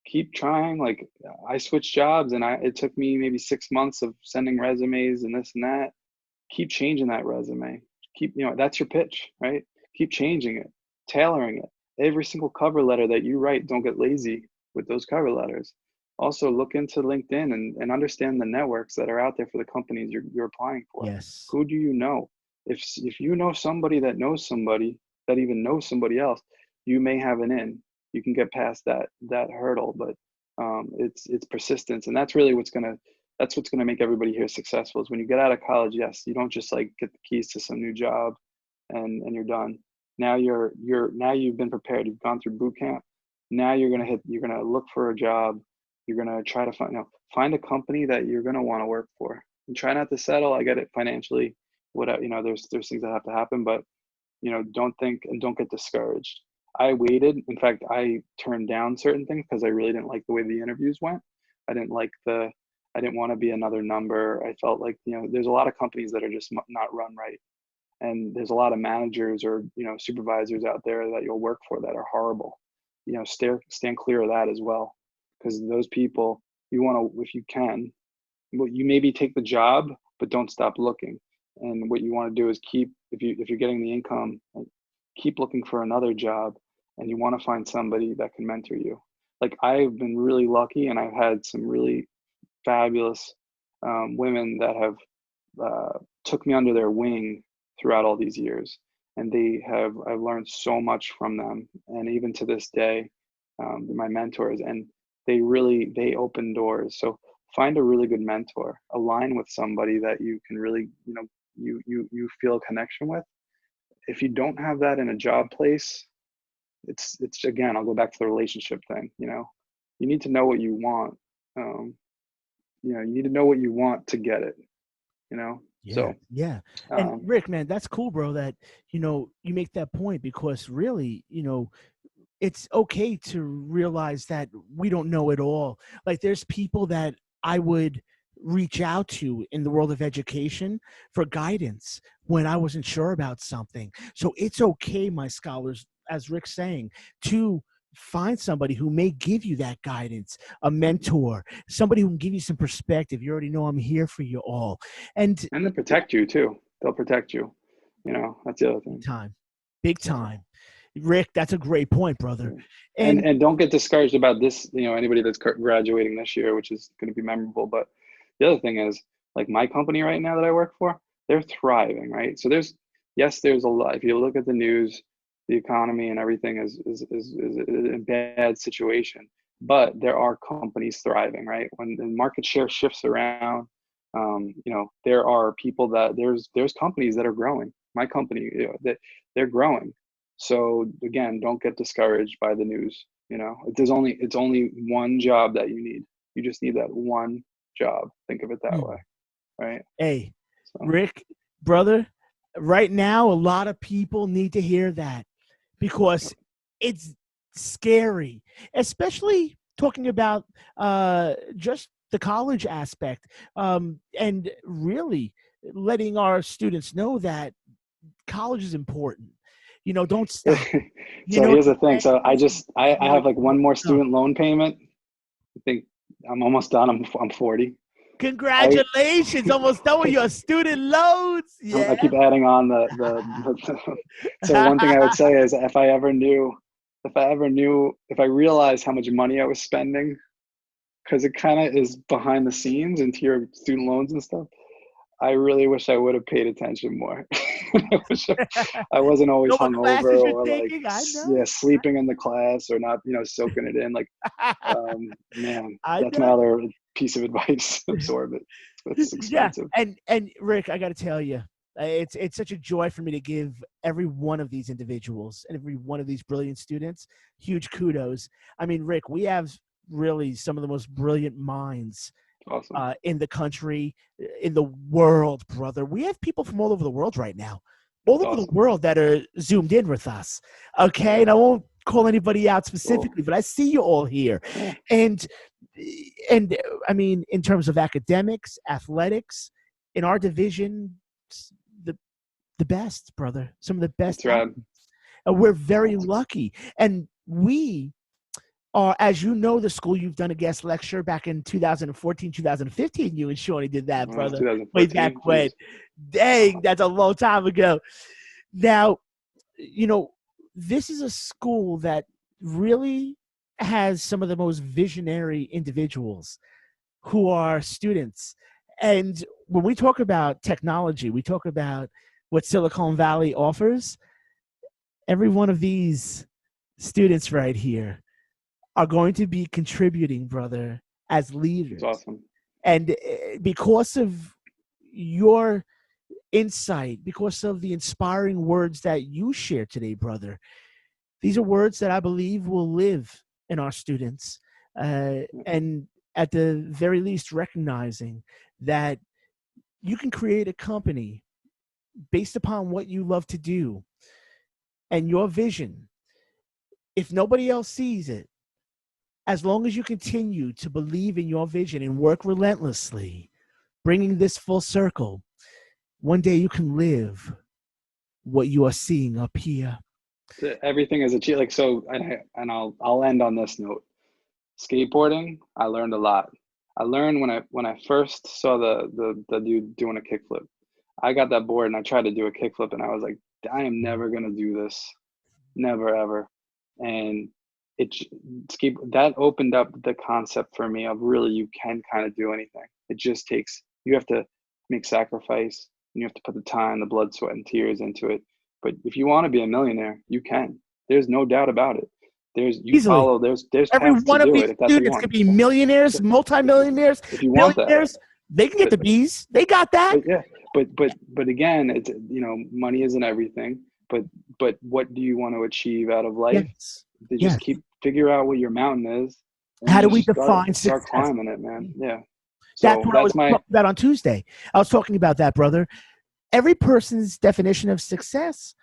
[SPEAKER 2] keep trying. Like I switched jobs and it took me maybe 6 months of sending resumes and this and that. Keep changing that resume. That's your pitch, right? Keep changing it, tailoring it. Every single cover letter that you write, don't get lazy with those cover letters. Also look into LinkedIn and understand the networks that are out there for the companies you're applying for.
[SPEAKER 1] Yes.
[SPEAKER 2] Who do you know? If you know somebody that knows somebody that even knows somebody else, you may have an in. You can get past that hurdle, but it's persistence, and that's really what's gonna make everybody here successful. Is when you get out of college, yes, you don't just like get the keys to some new job and you're done. Now you've been prepared. You've gone through boot camp. Now you're gonna look for a job. You're gonna try to find a company that you're gonna want to work for, and try not to settle. I get it financially. There's things that have to happen, but don't get discouraged. I waited. In fact, I turned down certain things because I really didn't like the way the interviews went. I didn't want to be another number. I felt like, there's a lot of companies that are just not run right. And there's a lot of managers or, supervisors out there that you'll work for that are horrible. Stand clear of that as well. Because those people, you want to, if you can, you maybe take the job, but don't stop looking. And what you want to do is if you're getting the income, keep looking for another job, and you want to find somebody that can mentor you. Like I've been really lucky, and I've had some really fabulous women that have took me under their wing throughout all these years, and I've learned so much from them, and even to this day, my mentors, and they open doors. So find a really good mentor, align with somebody that you can really, you feel a connection with. If you don't have that in a job place, it's again, I'll go back to the relationship thing. You need to know what you want. You need to know what you want to get it.
[SPEAKER 1] Yeah,
[SPEAKER 2] so
[SPEAKER 1] yeah. And Rick, man, that's cool, bro, that you make that point, because really, it's okay to realize that we don't know it all. Like there's people that I would reach out to in the world of education for guidance when I wasn't sure about something. So it's okay, my scholars, as Rick's saying, to find somebody who may give you that guidance, a mentor, somebody who can give you some perspective. You already know I'm here for you all. And
[SPEAKER 2] they protect you too. They'll protect you. That's the other thing.
[SPEAKER 1] Big time. Rick, that's a great point, brother.
[SPEAKER 2] And don't get discouraged about this, anybody that's graduating this year, which is going to be memorable. But the other thing is, like my company right now that I work for, they're thriving, right? So there's a lot. If you look at the news, the economy and everything is in a bad situation, but there are companies thriving, right? When the market share shifts around, there are people there's companies that are growing. My company, that they're growing. So again, don't get discouraged by the news. It's only one job that you need. You just need that one job. Think of it that way, right?
[SPEAKER 1] Hey, Rick, brother, right now, a lot of people need to hear that, because it's scary, especially talking about just the college aspect, and really letting our students know that college is important. Don't stop.
[SPEAKER 2] So here's the thing. So I have like one more student loan payment. I think I'm almost done. I'm 40.
[SPEAKER 1] Congratulations, almost done with your student loans. Yeah.
[SPEAKER 2] I keep adding on so one thing I would say is if I realized how much money I was spending, because it kind of is behind the scenes into your student loans and stuff. I really wish I would have paid attention more. I wish I wasn't always
[SPEAKER 1] Know what
[SPEAKER 2] hungover
[SPEAKER 1] classes you're
[SPEAKER 2] or like,
[SPEAKER 1] taking? I
[SPEAKER 2] yeah,
[SPEAKER 1] know.
[SPEAKER 2] sleeping in the class or not, soaking it in. Like, man,
[SPEAKER 1] I
[SPEAKER 2] that's my
[SPEAKER 1] know.
[SPEAKER 2] other piece of advice. Absorb it. It's
[SPEAKER 1] Yeah,
[SPEAKER 2] expensive.
[SPEAKER 1] and Rick, I got to tell you, it's such a joy for me to give every one of these individuals and every one of these brilliant students huge kudos. I mean, Rick, we have really some of the most brilliant minds
[SPEAKER 2] Awesome.
[SPEAKER 1] in the country, in the world, brother. We have people from all over the world right now, all over the
[SPEAKER 2] Awesome.
[SPEAKER 1] world that are zoomed in with us. Okay, and I won't call anybody out specifically,
[SPEAKER 2] Cool.
[SPEAKER 1] but I see you all here,
[SPEAKER 2] Yeah.
[SPEAKER 1] and I mean, in terms of academics, athletics, in our division, the the best, brother. Some of the best
[SPEAKER 2] That's right.
[SPEAKER 1] athletes. We're very lucky, and we are, as you know, the school you've done a guest lecture back in 2014, 2015. You and Shawnee did that,
[SPEAKER 2] Well, it's
[SPEAKER 1] brother, way back
[SPEAKER 2] 2014.
[SPEAKER 1] when.
[SPEAKER 2] Geez.
[SPEAKER 1] Dang, that's a long time ago. Now, this is a school that really has some of the most visionary individuals who are students. And when we talk about technology, we talk about what Silicon Valley offers. Every one of these students right here are going to be contributing, brother, as leaders.
[SPEAKER 2] It's awesome.
[SPEAKER 1] And because of your insight, because of the inspiring words that you share today, brother, these are words that I believe will live in our students. And at the very least, recognizing that you can create a company based upon what you love to do and your vision. If nobody else sees it, as long as you continue to believe in your vision and work relentlessly, bringing this full circle, one day you can live what you are seeing up here.
[SPEAKER 2] Everything is achieved. Like, so, and I'll end on this note. Skateboarding, I learned a lot. I learned when I first saw the dude doing a kickflip. I got that board and I tried to do a kickflip and I was like, I am never gonna do this, never ever. And that opened up the concept for me of really you can kind of do anything. It just takes, you have to make sacrifice and you have to put the time, the blood, sweat, and tears into it. But if you want to be a millionaire, you can. There's no doubt about it. There's
[SPEAKER 1] Easily.
[SPEAKER 2] there's
[SPEAKER 1] Every
[SPEAKER 2] paths to
[SPEAKER 1] one of
[SPEAKER 2] do
[SPEAKER 1] these
[SPEAKER 2] it if that's what you
[SPEAKER 1] students
[SPEAKER 2] want.
[SPEAKER 1] could be millionaires, multimillionaires,
[SPEAKER 2] If you want that.
[SPEAKER 1] billionaires. They can get the B's. They got that.
[SPEAKER 2] But yeah, but again, it's money isn't everything. But what do you want to achieve out of life?
[SPEAKER 1] Yes.
[SPEAKER 2] To
[SPEAKER 1] Yes.
[SPEAKER 2] just figure out what your mountain is. And
[SPEAKER 1] How do
[SPEAKER 2] you
[SPEAKER 1] we
[SPEAKER 2] just
[SPEAKER 1] define
[SPEAKER 2] start
[SPEAKER 1] success?
[SPEAKER 2] climbing it, man. Yeah.
[SPEAKER 1] That's
[SPEAKER 2] So
[SPEAKER 1] what I was
[SPEAKER 2] that's my
[SPEAKER 1] talking about on Tuesday. I was talking about that, brother. Every person's definition of success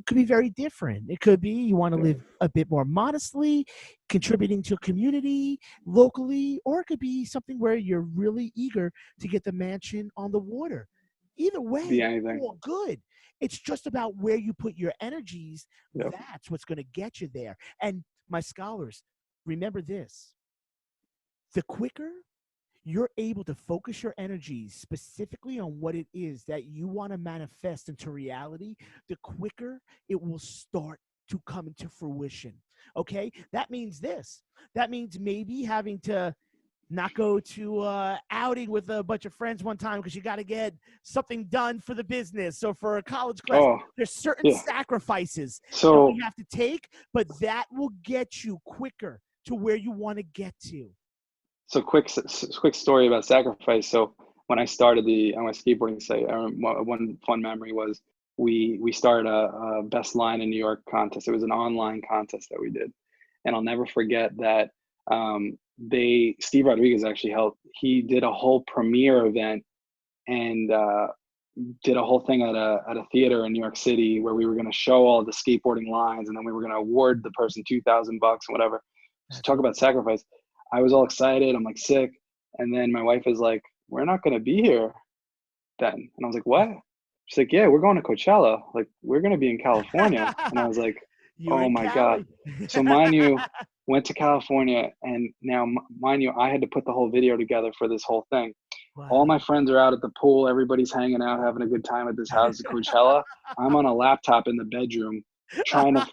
[SPEAKER 1] could be very different. It could be you want to live a bit more modestly, contributing to a community locally, or it could be something where you're really eager to get the mansion on the water. Either way,
[SPEAKER 2] be anything.
[SPEAKER 1] all good. It's just about where you put your energies.
[SPEAKER 2] Yep.
[SPEAKER 1] That's what's going to get you there. And my scholars, remember this. The quicker you're able to focus your energies specifically on what it is that you want to manifest into reality, the quicker it will start to come into fruition. Okay? That means this. That means maybe having to not go to outing with a bunch of friends one time because you got to get something done for the business or for a college class. There's certain sacrifices that we have to take, but that will get you quicker to where you want to get to.
[SPEAKER 2] So quick story about sacrifice. So when I started on my skateboarding site, one fun memory was we started a best line in New York contest. It was an online contest that we did, and I'll never forget that. Steve Rodriguez actually helped. He did a whole premiere event and did a whole thing at a theater in New York City where we were going to show all the skateboarding lines, and then we were going to award the person $2,000 and whatever. So talk about sacrifice. I was all excited. I'm like sick. And then my wife is like, we're not going to be here then. And I was like, what? She's like, yeah, we're going to Coachella. Like, we're going to be in California. And I was like, oh my God. So mind you, went to California. And now, mind you, I had to put the whole video together for this whole thing. Wow. All my friends are out at the pool. Everybody's hanging out, having a good time at this house at Coachella. I'm on a laptop in the bedroom trying to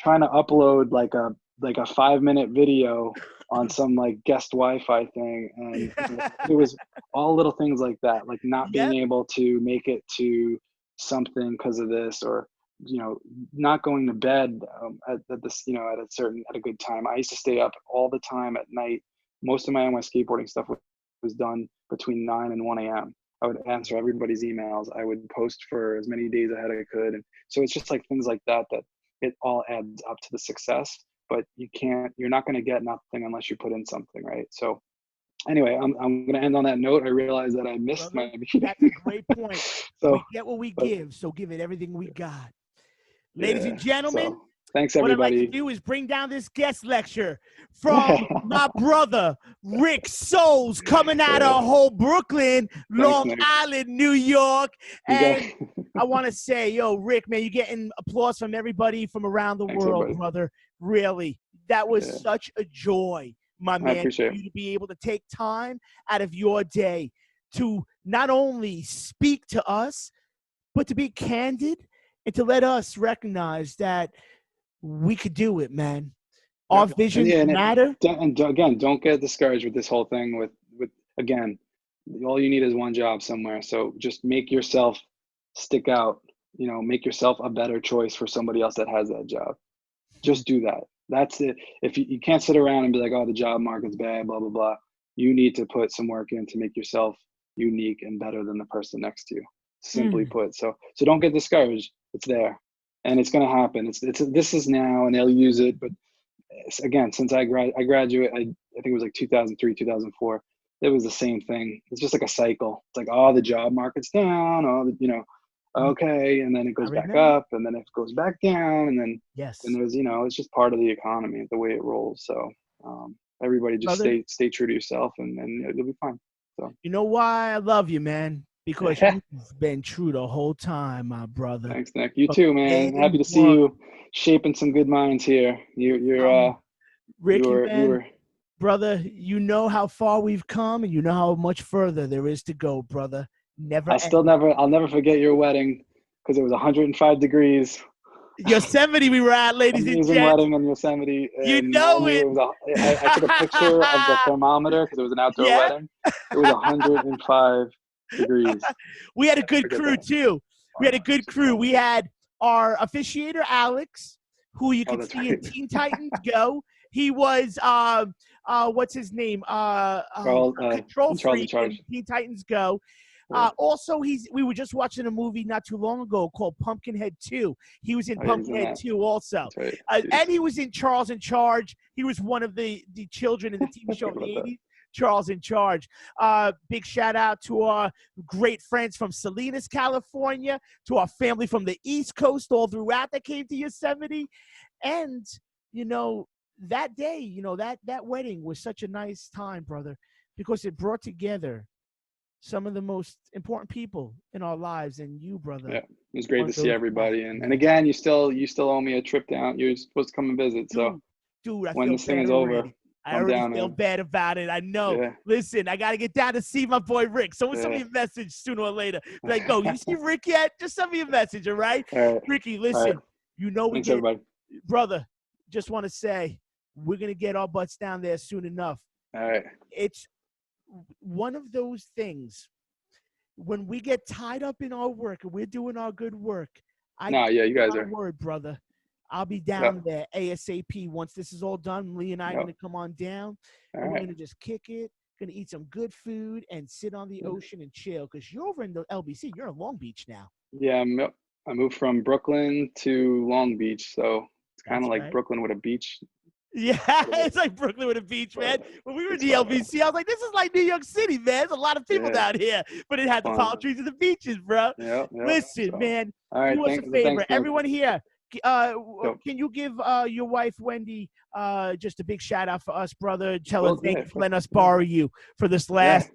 [SPEAKER 2] upload like a 5-minute video on some like guest Wi-Fi thing, and it was all little things like that, like not being able to make it to something because of this, or not going to bed at this, at a good time. I used to stay up all the time at night. Most of my skateboarding stuff was done between 9 and 1 a.m. I would answer everybody's emails. I would post for as many days ahead as I could. And so it's just like things like that it all adds up to the success. But you're not going to get nothing unless you put in something, right? So anyway, I'm going to end on that note. I realize that I missed my meeting.
[SPEAKER 1] That's a great point.
[SPEAKER 2] So
[SPEAKER 1] we get what we give, so give it everything we got. Ladies and gentlemen,
[SPEAKER 2] thanks everybody.
[SPEAKER 1] What I'd like to do is bring down this guest lecture from my brother, Rick Sulz, coming out of whole Brooklyn, Long Island, New York. And I want to say, yo, Rick, man, you're getting applause from everybody from around the world, everybody. Brother. Really, that was such a joy, my man, for you to be able to take time out of your day to not only speak to us, but to be candid and to let us recognize that we could do it, man. Our vision matter.
[SPEAKER 2] And again, don't get discouraged with this whole thing. With again, all you need is one job somewhere. So just make yourself stick out. Make yourself a better choice for somebody else that has that job. Just do that. That's it. If you can't sit around and be like, oh, the job market's bad, blah blah blah. You need to put some work in to make yourself unique and better than the person next to you. Simply put. So don't get discouraged. It's there. And it's going to happen. This is now, and they'll use it. But again, since I graduated, I think it was like 2003, 2004. It was the same thing. It's just like a cycle. It's like, oh, the job market's down. Okay, and then it goes back up, and then it goes back down, and then and there's it's just part of the economy, the way it rolls. So everybody just stay true to yourself, and you'll be fine. So
[SPEAKER 1] you know why I love you, man. Because you've been true the whole time, my brother.
[SPEAKER 2] Thanks, Nick. You too, man. Happy to see you shaping some good minds here. You're
[SPEAKER 1] Ricky, brother, you know how far we've come, and you know how much further there is to go, brother.
[SPEAKER 2] I'll never forget your wedding, because it was 105 degrees.
[SPEAKER 1] Yosemite we were at, ladies and gentlemen.
[SPEAKER 2] Wedding in Yosemite.
[SPEAKER 1] You know it.
[SPEAKER 2] I took a picture of the thermometer because it was an outdoor wedding. It was 105 degrees.
[SPEAKER 1] We had a good crew too. We had a good crew. We had our officiator Alex, who you can see in Teen Titans Go. He was what's his name? Control Freak in Teen Titans Go. Also, we were just watching a movie not too long ago called Pumpkinhead 2. He was in Pumpkinhead 2 also. Right. And he was in Charles in Charge. He was one of the children in the TV show in the 80s. Charles in Charge. Big shout out to our great friends from Salinas, California, to our family from the East Coast all throughout that came to Yosemite. And, that day, that wedding was such a nice time, brother, because it brought together some of the most important people in our lives, and you, brother. Yeah,
[SPEAKER 2] it was great to see everybody. And again, you still owe me a trip down. You're supposed to come and visit. So
[SPEAKER 1] dude,
[SPEAKER 2] when this thing is over,
[SPEAKER 1] I already feel bad about it. I know. Yeah. Listen, I got to get down to see my boy Rick. Someone send me a message sooner or later. Like, go, you see Rick yet? Just send me a message, all right? Ricky, listen,
[SPEAKER 2] Thanks, everybody.
[SPEAKER 1] Brother, just want to say, we're going to get our butts down there soon enough.
[SPEAKER 2] All right.
[SPEAKER 1] It's one of those things when we get tied up in our work and we're doing our good work.
[SPEAKER 2] You guys are.
[SPEAKER 1] Word, brother. I'll be down there ASAP. Once this is all done, Lee and I are going to come on down. And we're going to just kick it, going to eat some good food and sit on the ocean and chill. Because you're over in the LBC. You're in Long Beach now.
[SPEAKER 2] Yeah, I moved from Brooklyn to Long Beach. So it's kind of like Brooklyn with a beach.
[SPEAKER 1] Yeah, it's like Brooklyn with a beach, man. When we were in the LBC, I was like, this is like New York City, man. There's a lot of people down here. But it had the palm trees and the beaches, bro. Listen, man.
[SPEAKER 2] All
[SPEAKER 1] do us a favor. Everyone here, can you give your wife, Wendy, just a big shout out for us, brother? Tell her thank you for letting us borrow you for this last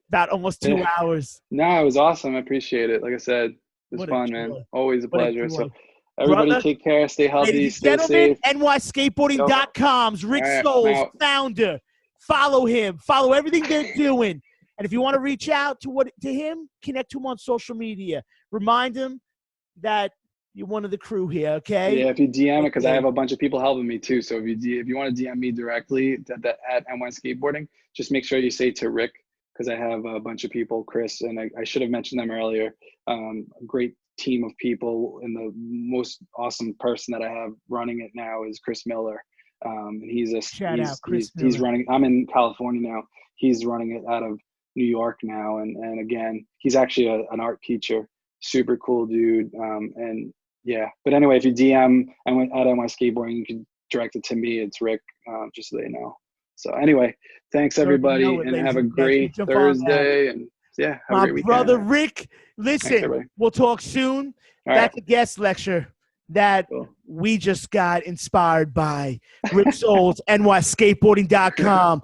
[SPEAKER 1] about almost 2 hours.
[SPEAKER 2] No, it was awesome. I appreciate it. Like I said, it was fun, man. Always a pleasure. So everybody take care, stay healthy, stay safe.
[SPEAKER 1] NYSkateboarding.com's Rick Sulz, founder. Follow him. Follow everything they're doing. And if you want to reach out to him, connect to him on social media. Remind him that You're one of the crew here, okay?
[SPEAKER 2] Yeah, if you DM it, because I
[SPEAKER 1] Okay.
[SPEAKER 2] have a bunch of people helping me too. So if you want to DM me directly at NY Skateboarding, just make sure you say to Rick, because I have a bunch of people, Chris, and I should have mentioned them earlier. A great team of people, and the most awesome person that I have running it now is Chris Miller. And
[SPEAKER 1] Shout out Chris
[SPEAKER 2] he's
[SPEAKER 1] Miller.
[SPEAKER 2] running. I'm in California now. He's running it out of New York now, and again, he's actually an art teacher. Super cool dude. And yeah, but anyway, if you DM at NY Skateboarding, you can direct it to me. It's Rick, just so they know. So anyway, thanks
[SPEAKER 1] You already
[SPEAKER 2] everybody,
[SPEAKER 1] know it,
[SPEAKER 2] and
[SPEAKER 1] ladies
[SPEAKER 2] have a
[SPEAKER 1] and gents. You
[SPEAKER 2] great
[SPEAKER 1] jump on that.
[SPEAKER 2] Thursday, and yeah, have a
[SPEAKER 1] My
[SPEAKER 2] great
[SPEAKER 1] brother
[SPEAKER 2] weekend.
[SPEAKER 1] Rick,
[SPEAKER 2] Thanks
[SPEAKER 1] listen,
[SPEAKER 2] everybody.
[SPEAKER 1] we'll talk soon.
[SPEAKER 2] All
[SPEAKER 1] That's
[SPEAKER 2] right.
[SPEAKER 1] a guest lecture that
[SPEAKER 2] Cool.
[SPEAKER 1] we just got inspired by. Rick Sulz, nyskateboarding.com.